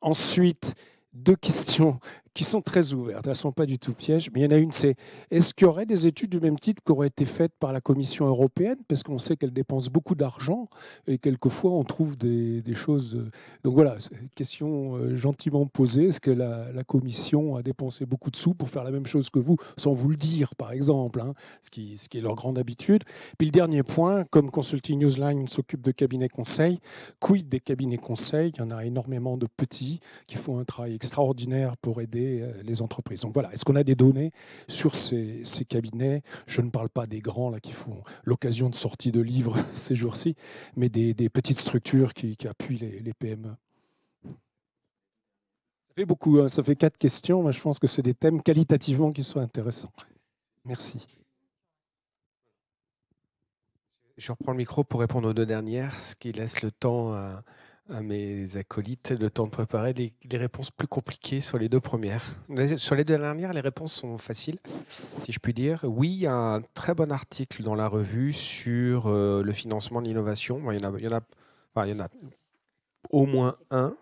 Ensuite, deux questions qui sont très ouvertes, elles ne sont pas du tout pièges, mais il y en a une, c'est est-ce qu'il y aurait des études du même type qui auraient été faites par la Commission européenne, parce qu'on sait qu'elle dépense beaucoup d'argent, et quelquefois on trouve des choses... Donc voilà, c'est une question gentiment posée, est-ce que la Commission a dépensé beaucoup de sous pour faire la même chose que vous, sans vous le dire, par exemple, hein, ce qui est leur grande habitude. Puis le dernier point, comme Consulting Newsline s'occupe de cabinets conseils, quid des cabinets conseils? Il y en a énormément de petits qui font un travail extraordinaire pour aider les entreprises. Donc voilà, est-ce qu'on a des données sur ces cabinets? Je ne parle pas des grands là, qui font l'occasion de sortie de livres ces jours-ci, mais des petites structures qui appuient les PME. Ça fait beaucoup, hein, ça fait 4 questions, mais je pense que c'est des thèmes qualitativement qui sont intéressants. Merci. Je reprends le micro pour répondre aux deux dernières, ce qui laisse le temps à mes acolytes le temps de préparer les réponses plus compliquées sur les deux premières. Sur les deux dernières, les réponses sont faciles, si je puis dire. Oui, il y a un très bon article dans la revue sur le financement de l'innovation. Il y en a au moins un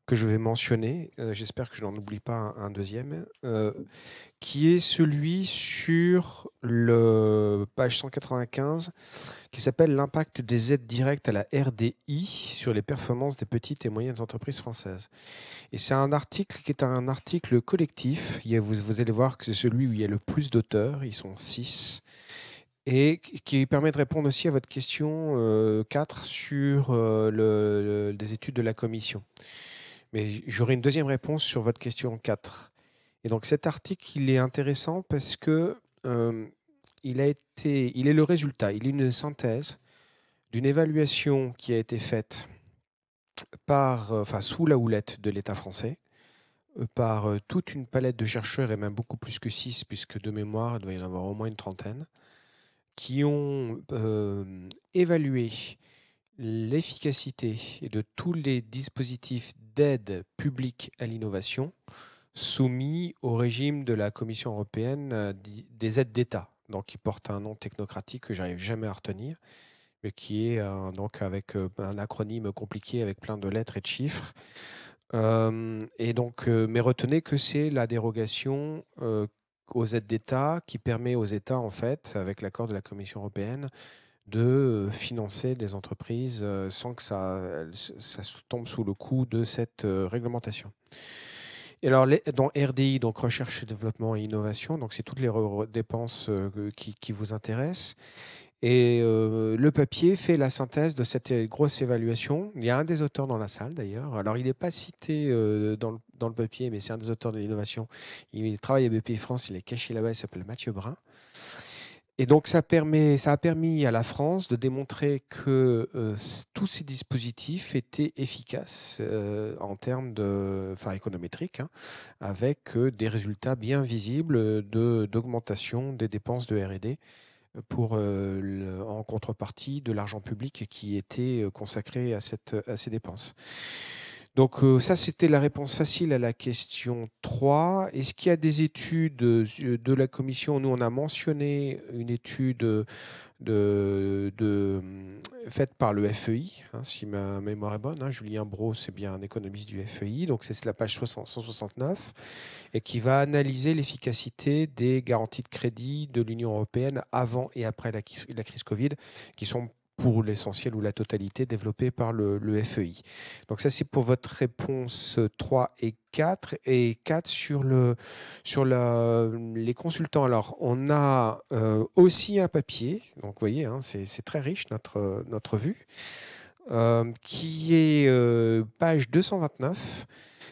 que je vais mentionner. J'espère que je n'en oublie pas un deuxième, qui est celui sur le page 195, qui s'appelle « L'impact des aides directes à la RDI sur les performances des petites et moyennes entreprises françaises ». Et c'est un article qui est un article collectif. Vous allez voir que c'est celui où il y a le plus d'auteurs, ils sont 6, et qui permet de répondre aussi à votre question 4 sur des études de la Commission. Mais j'aurai une deuxième réponse sur votre question 4. Et donc cet article, il est intéressant parce que il est le résultat, il est une synthèse d'une évaluation qui a été faite sous la houlette de l'État français, par toute une palette de chercheurs, et même beaucoup plus que 6, puisque de mémoire, il doit y en avoir au moins une trentaine, qui ont évalué l'efficacité de tous les dispositifs d'aide publique à l'innovation soumis au régime de la Commission européenne des aides d'État, donc qui porte un nom technocratique que j'arrive jamais à retenir, mais qui est donc avec un acronyme compliqué avec plein de lettres et de chiffres. Mais retenez que c'est la dérogation aux aides d'État qui permet aux États, en fait, avec l'accord de la Commission européenne, de financer des entreprises sans que ça tombe sous le coup de cette réglementation. Et alors, dans RDI, donc Recherche, Développement et Innovation, donc c'est toutes les dépenses qui vous intéressent. Et le papier fait la synthèse de cette grosse évaluation. Il y a un des auteurs dans la salle d'ailleurs. Alors il n'est pas cité dans le papier, mais c'est un des auteurs de l'innovation. Il travaille à BPI France, il est caché là-bas, il s'appelle Mathieu Brun. Et donc ça a permis à la France de démontrer que tous ces dispositifs étaient efficaces en termes économétriques, hein, avec des résultats bien visibles d'augmentation des dépenses de R&D en contrepartie de l'argent public qui était consacré à ces dépenses. Donc ça, c'était la réponse facile à la question 3. Est-ce qu'il y a des études de la Commission? Nous, on a mentionné une étude faite par le FEI, hein, si ma mémoire est bonne. Hein. Julien Brault, c'est bien un économiste du FEI, donc c'est la page 169, et qui va analyser l'efficacité des garanties de crédit de l'Union européenne avant et après la crise Covid, qui sont pour l'essentiel ou la totalité développée par le FEI. Donc ça, c'est pour votre réponse 3 et 4. Et 4 sur les consultants. Alors, on a aussi un papier, donc vous voyez, hein, c'est très riche notre vue, qui est page 229.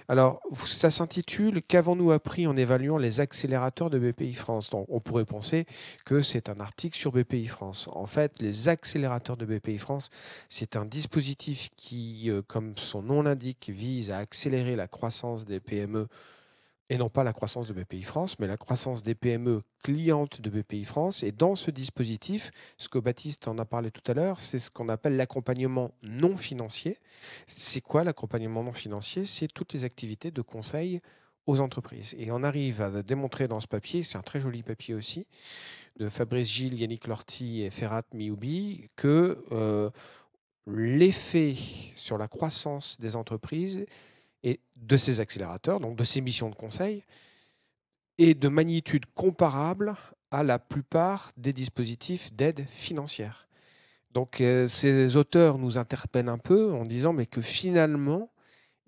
Alors, ça s'intitule « Qu'avons-nous appris en évaluant les accélérateurs de BPI France ?» Donc, on pourrait penser que c'est un article sur BPI France. En fait, les accélérateurs de BPI France, c'est un dispositif qui, comme son nom l'indique, vise à accélérer la croissance des PME, et non pas la croissance de BPI France, mais la croissance des PME clientes de BPI France. Et dans ce dispositif, ce que Baptiste en a parlé tout à l'heure, c'est ce qu'on appelle l'accompagnement non financier. C'est quoi l'accompagnement non financier? C'est toutes les activités de conseil aux entreprises. Et on arrive à démontrer dans ce papier, c'est un très joli papier aussi, de Fabrice Gilles, Yannick Lorty et Ferhat Mioubi, que l'effet sur la croissance des entreprises et de ces accélérateurs, donc de ces missions de conseil, est de magnitude comparable à la plupart des dispositifs d'aide financière. Donc ces auteurs nous interpellent un peu en disant mais que finalement,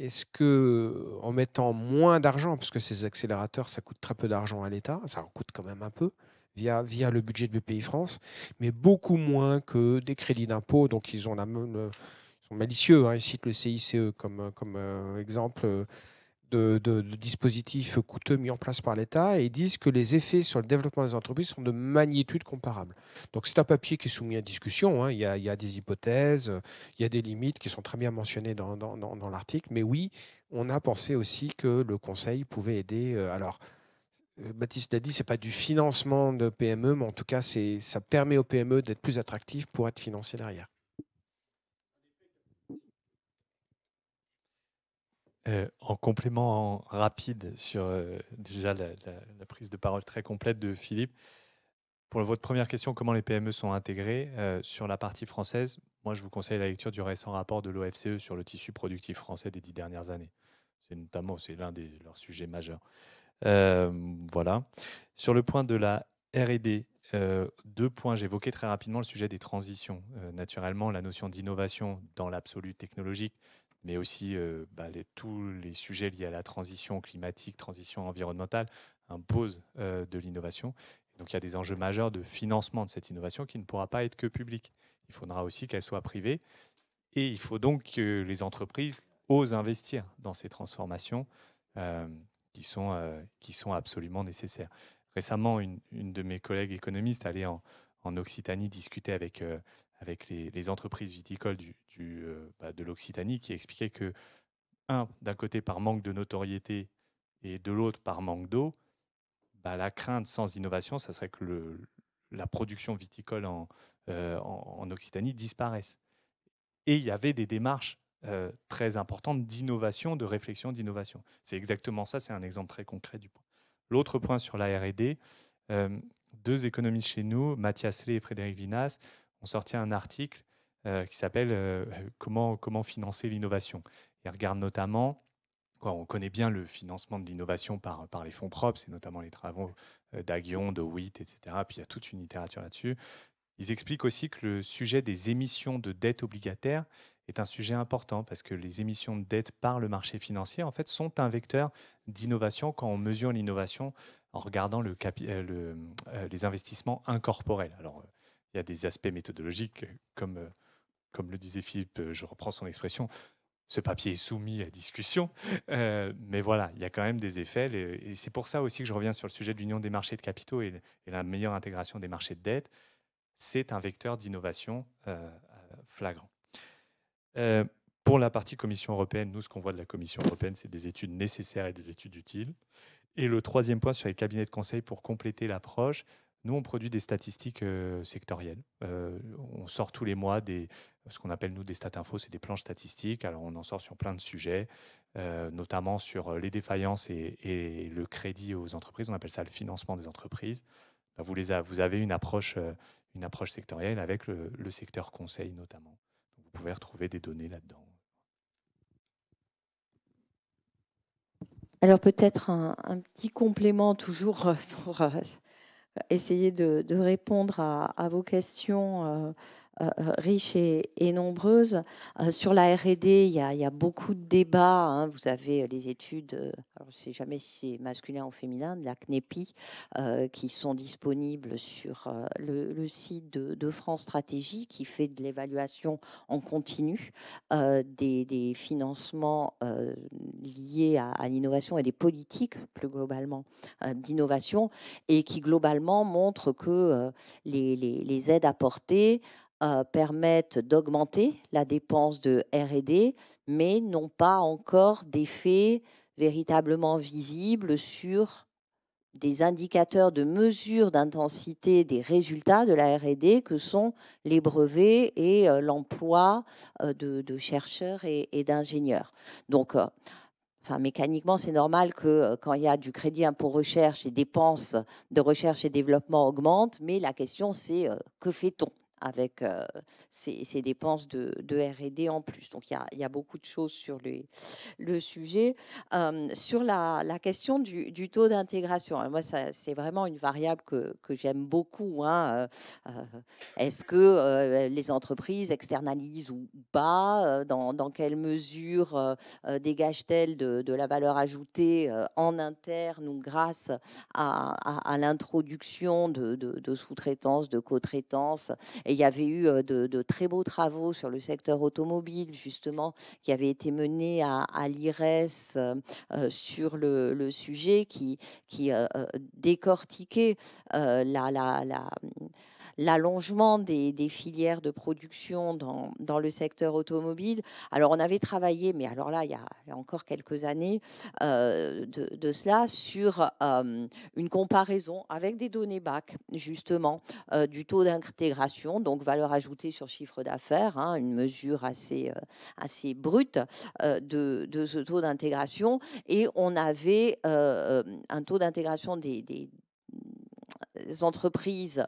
est-ce que en mettant moins d'argent, parce que ces accélérateurs, ça coûte très peu d'argent à l'État, ça en coûte quand même un peu, via le budget de BPI France, mais beaucoup moins que des crédits d'impôt, donc ils ont sont malicieux, hein. Ils citent le CICE comme exemple de dispositifs coûteux mis en place par l'État et ils disent que les effets sur le développement des entreprises sont de magnitude comparable. Donc c'est un papier qui est soumis à discussion, hein. Il y a des hypothèses, il y a des limites qui sont très bien mentionnées dans l'article, mais oui, on a pensé aussi que le conseil pouvait aider. Alors, Baptiste l'a dit, ce n'est pas du financement de PME, mais en tout cas, ça permet aux PME d'être plus attractifs pour être financés derrière. En complément rapide sur déjà la prise de parole très complète de Philippe, pour votre première question, comment les PME sont intégrées sur la partie française, moi je vous conseille la lecture du récent rapport de l'OFCE sur le tissu productif français des 10 dernières années. C'est l'un de leurs sujets majeurs. Voilà. Sur le point de la R&D, 2 points. J'évoquais très rapidement le sujet des transitions. Naturellement, la notion d'innovation dans l'absolu technologique, mais aussi tous les sujets liés à la transition climatique, transition environnementale, imposent de l'innovation. Donc il y a des enjeux majeurs de financement de cette innovation qui ne pourra pas être que publique. Il faudra aussi qu'elle soit privée. Et il faut donc que les entreprises osent investir dans ces transformations qui sont absolument nécessaires. Récemment, une de mes collègues économistes allait en Occitanie discuter avec les entreprises viticoles de l'Occitanie qui expliquaient que, d'un côté par manque de notoriété et de l'autre par manque d'eau, la crainte sans innovation, ça serait que la production viticole en Occitanie disparaisse. Et il y avait des démarches très importantes d'innovation, de réflexion d'innovation. C'est exactement ça, c'est un exemple très concret du point. L'autre point sur la R&D, 2 économistes chez nous, Mathias Lé et Frédéric Vinas, ont sorti un article qui s'appelle comment financer l'innovation. Ils regardent notamment, on connaît bien le financement de l'innovation par les fonds propres, c'est notamment les travaux d'Aguillon, de Witt, etc. Puis il y a toute une littérature là-dessus. Ils expliquent aussi que le sujet des émissions de dette obligataire est un sujet important parce que les émissions de dette par le marché financier en fait, sont un vecteur d'innovation quand on mesure l'innovation en regardant les investissements incorporels. Alors, il y a des aspects méthodologiques, comme le disait Philippe, je reprends son expression, ce papier est soumis à discussion, mais voilà, il y a quand même des effets, et c'est pour ça aussi que je reviens sur le sujet de l'union des marchés de capitaux et la meilleure intégration des marchés de dette. C'est un vecteur d'innovation flagrant. Pour la partie Commission européenne, nous, ce qu'on voit de la Commission européenne, c'est des études nécessaires et des études utiles. Et le troisième point sur les cabinets de conseil, pour compléter l'approche, nous, on produit des statistiques sectorielles. On sort tous les mois ce qu'on appelle, nous, des stats infos, c'est des planches statistiques. Alors, on en sort sur plein de sujets, notamment sur les défaillances et le crédit aux entreprises. On appelle ça le financement des entreprises. Vous avez une approche sectorielle avec le secteur conseil, notamment. Vous pouvez retrouver des données là-dedans. Alors peut-être un petit complément toujours pour essayer de répondre à vos questions riches et nombreuses. Sur la R&D, il y a beaucoup de débats. Hein. Vous avez les études, alors je ne sais jamais si c'est masculin ou féminin, de la CNEPI, qui sont disponibles sur le site de France Stratégie, qui fait de l'évaluation en continu des financements liés à l'innovation et des politiques, plus globalement, d'innovation, et qui globalement montrent que les aides apportées permettent d'augmenter la dépense de R&D, mais n'ont pas encore d'effet véritablement visible sur des indicateurs de mesure d'intensité des résultats de la R&D que sont les brevets et l'emploi de chercheurs et d'ingénieurs. Donc, mécaniquement, c'est normal que quand il y a du crédit impôt recherche, les dépenses de recherche et développement augmentent, mais la question, c'est que fait-on avec ces dépenses de R&D en plus. Donc, il y a beaucoup de choses sur le sujet. Sur la question du taux d'intégration, moi, c'est vraiment une variable que j'aime beaucoup. Hein. Est-ce que les entreprises externalisent ou pas? Dans quelle mesure dégagent-elles de la valeur ajoutée en interne ou grâce à l'introduction de sous-traitance, de co-traitance? Et il y avait eu de très beaux travaux sur le secteur automobile, justement, qui avaient été menés à l'IRES sur le sujet, qui décortiquait l'allongement des filières de production dans le secteur automobile. Alors, on avait travaillé, mais alors là, il y a encore quelques années de cela, sur une comparaison avec des données BAC, justement, du taux d'intégration, donc valeur ajoutée sur chiffre d'affaires, hein, une mesure assez brute de ce taux d'intégration. Et on avait un taux d'intégration des entreprises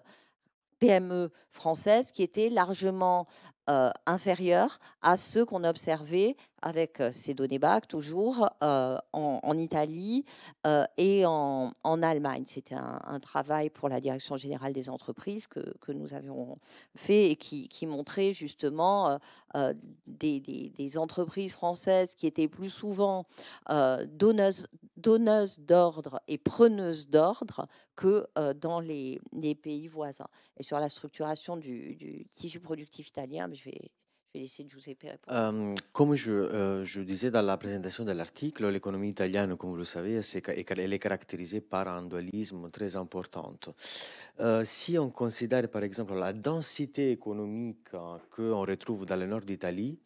PME françaises qui étaient largement inférieurs à ceux qu'on observait avec ces données BAC, toujours en Italie et en Allemagne. C'était un travail pour la Direction générale des entreprises que nous avions fait et qui montrait justement des entreprises françaises qui étaient plus souvent donneuses d'ordre et preneuses d'ordre que dans les pays voisins. Et sur la structuration du tissu productif italien, je vais laisser Giuseppe répondre. Comme je disais dans la présentation de l'article, l'économie italienne, comme vous le savez, elle est caractérisée par un dualisme très important. Si on considère par exemple la densité économique qu'on retrouve dans le nord d'Italie,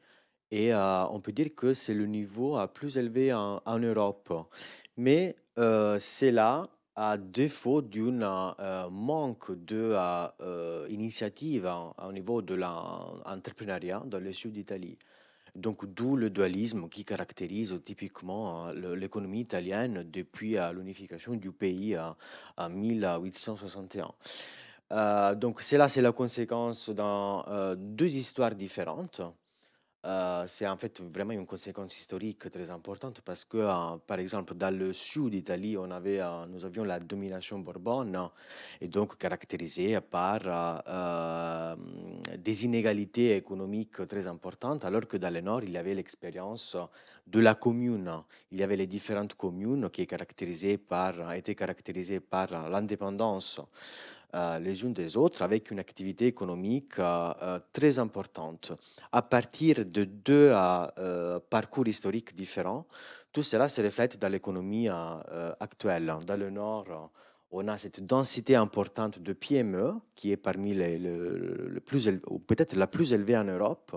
et on peut dire que c'est le niveau plus élevé en Europe. Mais c'est là à défaut d'un manque d'initiative au niveau de l'entrepreneuriat dans le sud d'Italie. Donc, d'où le dualisme qui caractérise typiquement l'économie italienne depuis l'unification du pays en 1861. Donc, c'est la conséquence dans deux histoires différentes. C'est en fait vraiment une conséquence historique très importante parce que, par exemple, dans le sud d'Italie, nous avions la domination bourbonne et donc caractérisée par des inégalités économiques très importantes, alors que dans le nord, il y avait l'expérience de la commune. Il y avait les différentes communes qui étaient caractérisées par l'indépendance les unes des autres avec une activité économique très importante. À partir de deux parcours historiques différents, tout cela se reflète dans l'économie actuelle. Dans le Nord, on a cette densité importante de PME qui est parmi les plus élevées, ou peut-être la plus élevée en Europe.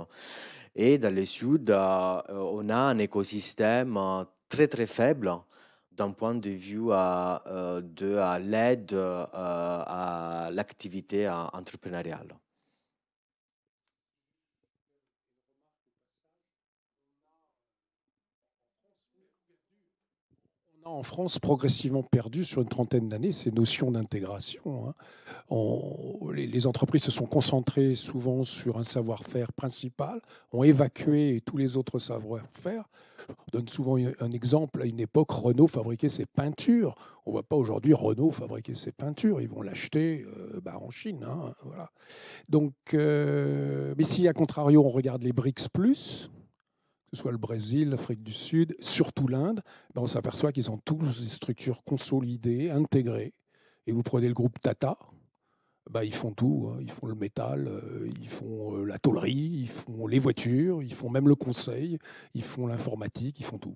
Et dans le Sud, on a un écosystème très très faible d'un point de vue de l'aide à l'activité entrepreneuriale. On a en France progressivement perdu sur une trentaine d'années ces notions d'intégration, hein. Les entreprises se sont concentrées souvent sur un savoir-faire principal, ont évacué tous les autres savoir-faire. Je donne souvent un exemple. À une époque, Renault fabriquait ses peintures. On ne voit pas aujourd'hui Renault fabriquer ses peintures. Ils vont l'acheter en Chine. Hein, voilà. Donc, mais si, à contrario, on regarde les BRICS+, que ce soit le Brésil, l'Afrique du Sud, surtout l'Inde, on s'aperçoit qu'ils ont tous des structures consolidées, intégrées. Et vous prenez le groupe Tata, ils font tout, hein. Ils font le métal, ils font la tôlerie, ils font les voitures, ils font même le conseil, ils font l'informatique, ils font tout.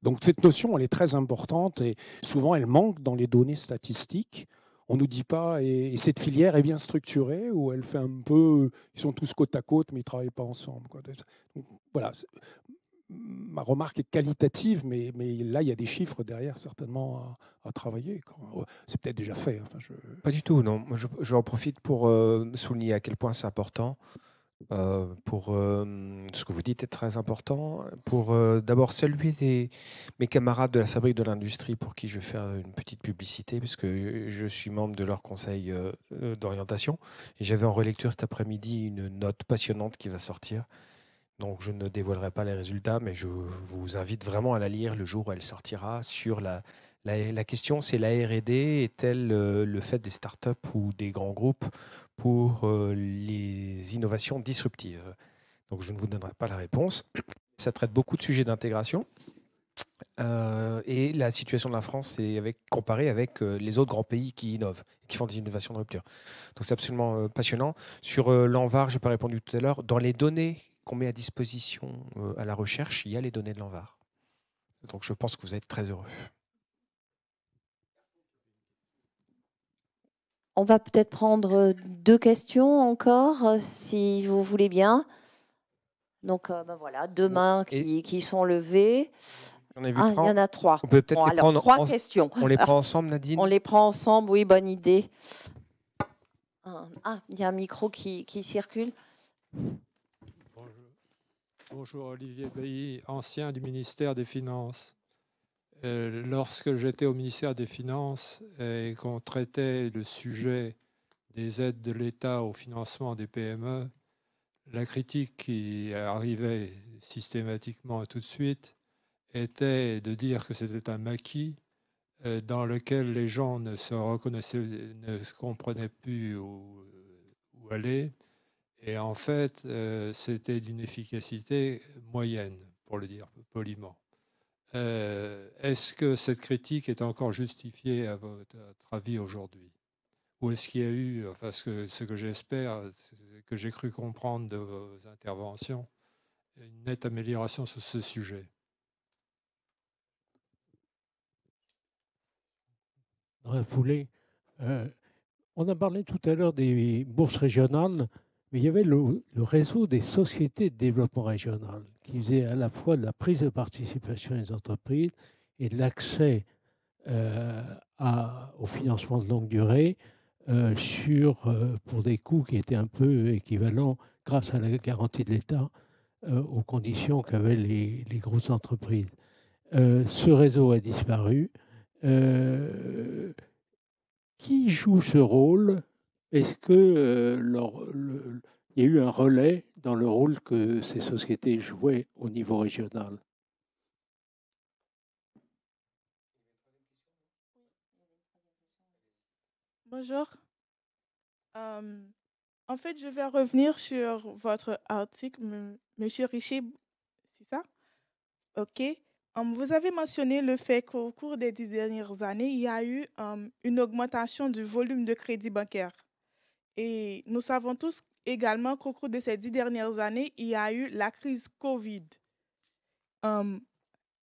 Donc cette notion, elle est très importante et souvent elle manque dans les données statistiques. On ne nous dit pas, et cette filière est bien structurée, ou elle fait un peu, ils sont tous côte à côte, mais ils ne travaillent pas ensemble, quoi. Donc, voilà, ma remarque est qualitative, mais là, il y a des chiffres derrière, certainement, à travailler. C'est peut-être déjà fait. Enfin, Pas du tout, non. Moi, je en profite pour souligner à quel point c'est important. Ce que vous dites est très important. Pour d'abord saluer mes camarades de la Fabrique de l'Industrie, pour qui je vais faire une petite publicité, puisque je suis membre de leur conseil d'orientation. Et j'avais en relecture cet après-midi une note passionnante qui va sortir. Donc, je ne dévoilerai pas les résultats, mais je vous invite vraiment à la lire le jour où elle sortira. Sur la question, c'est la R&D est-elle le fait des startups ou des grands groupes pour les innovations disruptives? Donc, je ne vous donnerai pas la réponse. Ça traite beaucoup de sujets d'intégration. Et la situation de la France est comparée avec les autres grands pays qui innovent, qui font des innovations de rupture. Donc, c'est absolument passionnant. Sur l'ANVAR, je n'ai pas répondu tout à l'heure. Dans les données qu'on met à disposition à la recherche, il y a les données de l'ANVAR. Donc, je pense que vous êtes très heureux. On va peut-être prendre 2 questions encore, si vous voulez bien. Donc, voilà, 2 mains qui sont levées. J'en ai vu 3. Il y en a 3. On peut peut-être les prendre 3 questions. On les prend ensemble, Nadine? On les prend ensemble, oui, bonne idée. Il y a un micro qui circule. Bonjour, Olivier Bailly, ancien du ministère des Finances. Lorsque j'étais au ministère des Finances et qu'on traitait le sujet des aides de l'État au financement des PME, la critique qui arrivait systématiquement et tout de suite était de dire que c'était un maquis dans lequel les gens ne se reconnaissaient, ne se comprenaient plus où aller. Et en fait, c'était d'une efficacité moyenne, pour le dire poliment. Est-ce que cette critique est encore justifiée à votre avis aujourd'hui? Ou est-ce qu'il y a eu, enfin, ce que j'espère, que j'ai cru comprendre de vos interventions, une nette amélioration sur ce sujet? Dans la foulée, on a parlé tout à l'heure des bourses régionales, mais il y avait le réseau des sociétés de développement régional qui faisait à la fois de la prise de participation des entreprises et de l'accès au financement de longue durée pour des coûts qui étaient un peu équivalents, grâce à la garantie de l'État, aux conditions qu'avaient les grosses entreprises. Ce réseau a disparu. Qui joue ce rôle? Est-ce que il y a eu un relais dans le rôle que ces sociétés jouaient au niveau régional? Bonjour. En fait, je vais revenir sur votre article, Monsieur Richer, c'est ça? OK. Vous avez mentionné le fait qu'au cours des 10 dernières années, il y a eu une augmentation du volume de crédit bancaire. Et nous savons tous également qu'au cours de ces 10 dernières années, il y a eu la crise Covid. Hum,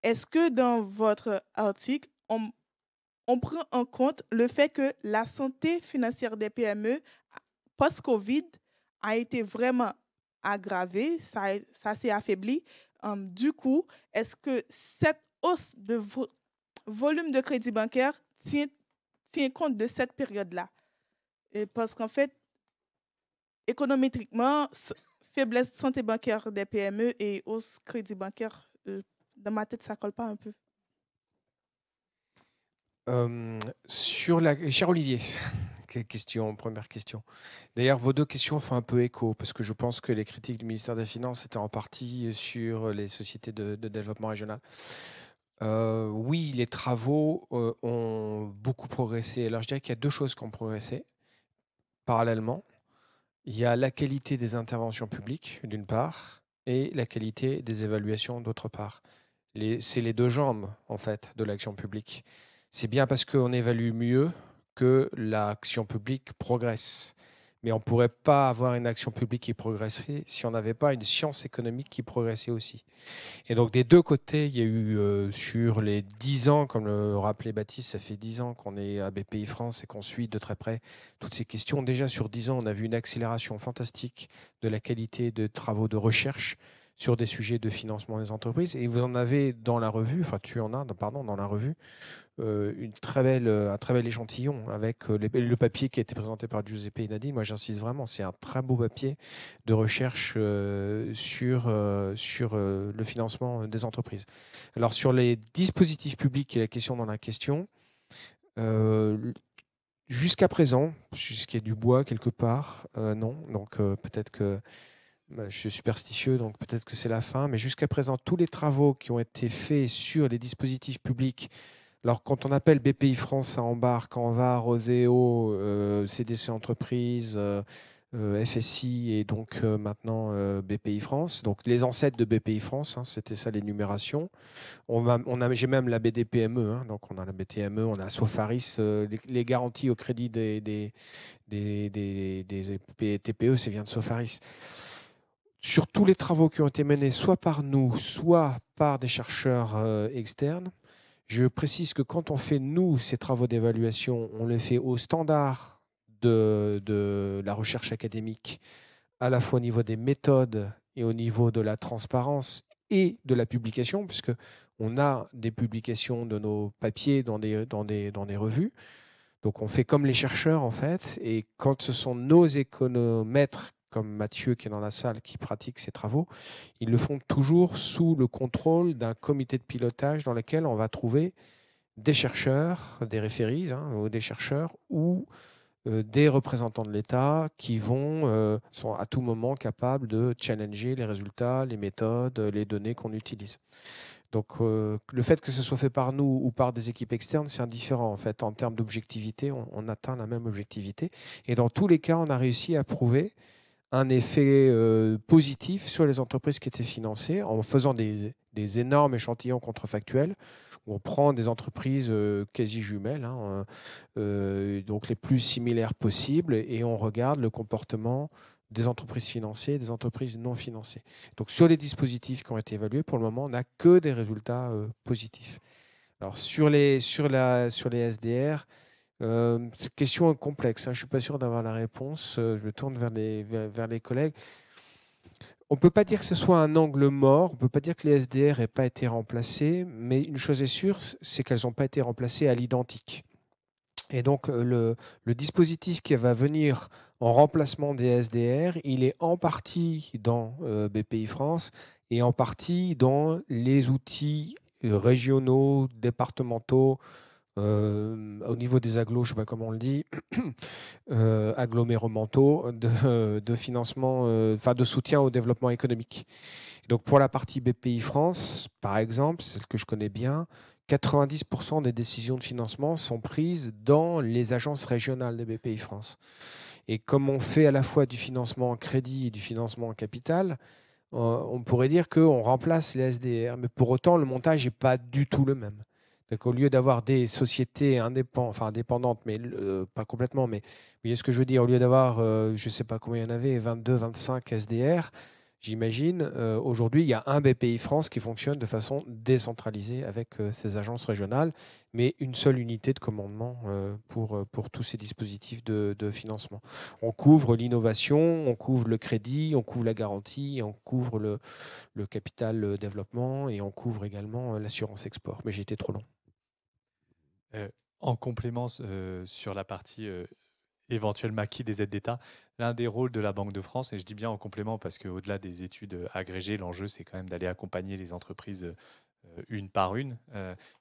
Est-ce que dans votre article, on prend en compte le fait que la santé financière des PME post-Covid a été vraiment aggravée, ça s'est affaibli. Du coup, est-ce que cette hausse de volume de crédit bancaire tient compte de cette période-là? Parce qu'en fait, économétriquement, faiblesse de santé bancaire des PME et hausse crédit bancaire, dans ma tête, ça colle pas un peu. Cher Olivier, première question. D'ailleurs, vos deux questions font un peu écho, parce que je pense que les critiques du ministère des Finances étaient en partie sur les sociétés de développement régional. Oui, les travaux ont beaucoup progressé. Alors, je dirais qu'il y a deux choses qui ont progressé parallèlement. Il y a la qualité des interventions publiques, d'une part, et la qualité des évaluations, d'autre part. C'est les deux jambes, en fait, de l'action publique. C'est bien parce qu'on évalue mieux que l'action publique progresse. Mais on ne pourrait pas avoir une action publique qui progresserait si on n'avait pas une science économique qui progressait aussi. Et donc, des deux côtés, il y a eu sur les 10 ans, comme le rappelait Baptiste, ça fait 10 ans qu'on est à BPI France et qu'on suit de très près toutes ces questions. Déjà, sur 10 ans, on a vu une accélération fantastique de la qualité de travaux de recherche sur des sujets de financement des entreprises. Et vous en avez dans la revue, enfin tu en as, pardon, dans la revue, un très bel échantillon avec le papier qui a été présenté par Giuseppe Nadine. Moi, j'insiste vraiment, c'est un très beau papier de recherche sur le financement des entreprises. Alors, sur les dispositifs publics, qui est la question dans la question, jusqu'à présent, jusqu'à du bois quelque part, non. Donc, peut-être que je suis superstitieux, donc peut-être que c'est la fin. Mais jusqu'à présent, tous les travaux qui ont été faits sur les dispositifs publics, alors quand on appelle BPI France, ça embarque Enva, Roséo, CDC Entreprises, FSI et donc maintenant BPI France. Donc les ancêtres de BPI France, hein, c'était ça l'énumération. J'ai même la BDPME, hein, donc on a la BTME, on a Sofaris, les garanties au crédit des TPE, ça vient de Sofaris. Sur tous les travaux qui ont été menés soit par nous, soit par des chercheurs externes, je précise que quand on fait, nous, ces travaux d'évaluation, on les fait au standard de la recherche académique, à la fois au niveau des méthodes et au niveau de la transparence et de la publication, puisque on a des publications de nos papiers dans des revues. Donc on fait comme les chercheurs, en fait, et quand ce sont nos économètres comme Mathieu qui est dans la salle, qui pratique ces travaux, ils le font toujours sous le contrôle d'un comité de pilotage dans lequel on va trouver des chercheurs, des référies, hein, ou des chercheurs, ou des représentants de l'État qui sont à tout moment capables de challenger les résultats, les méthodes, les données qu'on utilise. Donc le fait que ce soit fait par nous ou par des équipes externes, c'est indifférent. En fait, en termes d'objectivité, on atteint la même objectivité. Et dans tous les cas, on a réussi à prouver un effet positif sur les entreprises qui étaient financées en faisant des énormes échantillons contrefactuels où on prend des entreprises quasi jumelles, hein, donc les plus similaires possibles, et on regarde le comportement des entreprises financées et des entreprises non financées. Donc sur les dispositifs qui ont été évalués, pour le moment, on n'a que des résultats positifs. Alors sur les SDR, cette question est complexe, hein, je ne suis pas sûr d'avoir la réponse. Je me tourne vers les collègues. On ne peut pas dire que ce soit un angle mort, on ne peut pas dire que les SDR n'aient pas été remplacés, mais une chose est sûre, c'est qu'elles n'ont pas été remplacées à l'identique. Et donc le dispositif qui va venir en remplacement des SDR, il est en partie dans BPI France et en partie dans les outils régionaux, départementaux, au niveau des agglos, je ne sais pas comment on le dit, aggloméraux de financement, de soutien au développement économique. Donc pour la partie BPI France, par exemple, celle que je connais bien, 90% des décisions de financement sont prises dans les agences régionales de BPI France. Et comme on fait à la fois du financement en crédit et du financement en capital, on pourrait dire qu'on remplace les SDR, mais pour autant, le montage n'est pas du tout le même. Donc, au lieu d'avoir des sociétés indépendantes, mais pas complètement, mais vous voyez ce que je veux dire, au lieu d'avoir, je ne sais pas combien il y en avait, 22, 25 SDR, j'imagine, aujourd'hui, il y a un BPI France qui fonctionne de façon décentralisée avec ses agences régionales, mais une seule unité de commandement pour tous ces dispositifs de financement. On couvre l'innovation, on couvre le crédit, on couvre la garantie, on couvre le capital développement et on couvre également l'assurance export. Mais j'ai été trop long. En complément sur la partie éventuel maquis des aides d'État, l'un des rôles de la Banque de France, et je dis bien en complément parce qu'au-delà des études agrégées, l'enjeu c'est quand même d'aller accompagner les entreprises une par une.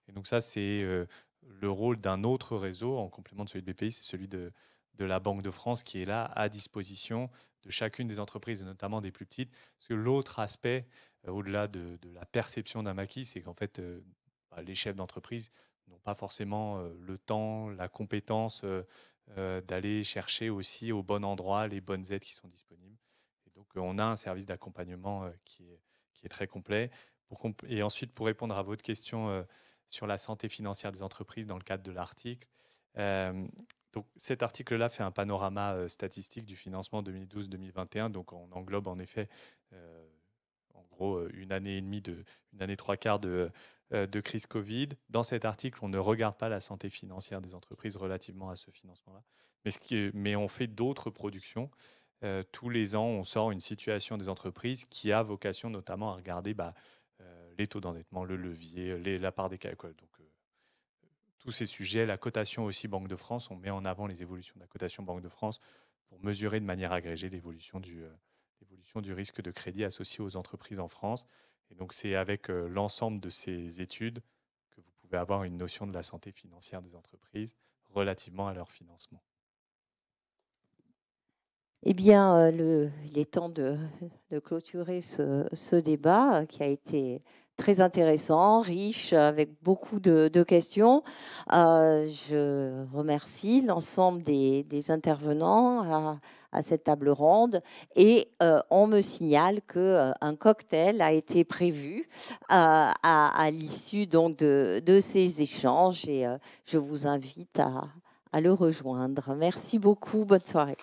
Et donc ça c'est le rôle d'un autre réseau en complément de celui de BPI, c'est celui de la Banque de France qui est là à disposition de chacune des entreprises, et notamment des plus petites. Parce que l'autre aspect, au-delà de la perception d'un maquis, c'est qu'en fait les chefs d'entreprise n'ont pas forcément le temps, la compétence d'aller chercher aussi au bon endroit les bonnes aides qui sont disponibles. Et donc, on a un service d'accompagnement qui est très complet. Et ensuite, pour répondre à votre question sur la santé financière des entreprises dans le cadre de l'article, donc cet article-là fait un panorama statistique du financement 2012-2021. Donc, on englobe en effet en gros une année et demie, une année 3/4 de crise Covid. Dans cet article, on ne regarde pas la santé financière des entreprises relativement à ce financement-là, mais on fait d'autres productions. Tous les ans, on sort une situation des entreprises qui a vocation notamment à regarder les taux d'endettement, le levier, la part des cas. Donc, tous ces sujets, la cotation aussi Banque de France, on met en avant les évolutions de la cotation Banque de France pour mesurer de manière agrégée l'évolution du risque de crédit associé aux entreprises en France. Et donc, c'est avec l'ensemble de ces études que vous pouvez avoir une notion de la santé financière des entreprises relativement à leur financement. Eh bien, il est temps de clôturer ce débat qui a été très intéressant, riche, avec beaucoup de questions. Je remercie l'ensemble des intervenants à cette table ronde et on me signale qu'un cocktail a été prévu à l'issue donc de ces échanges et je vous invite à le rejoindre. Merci beaucoup, bonne soirée.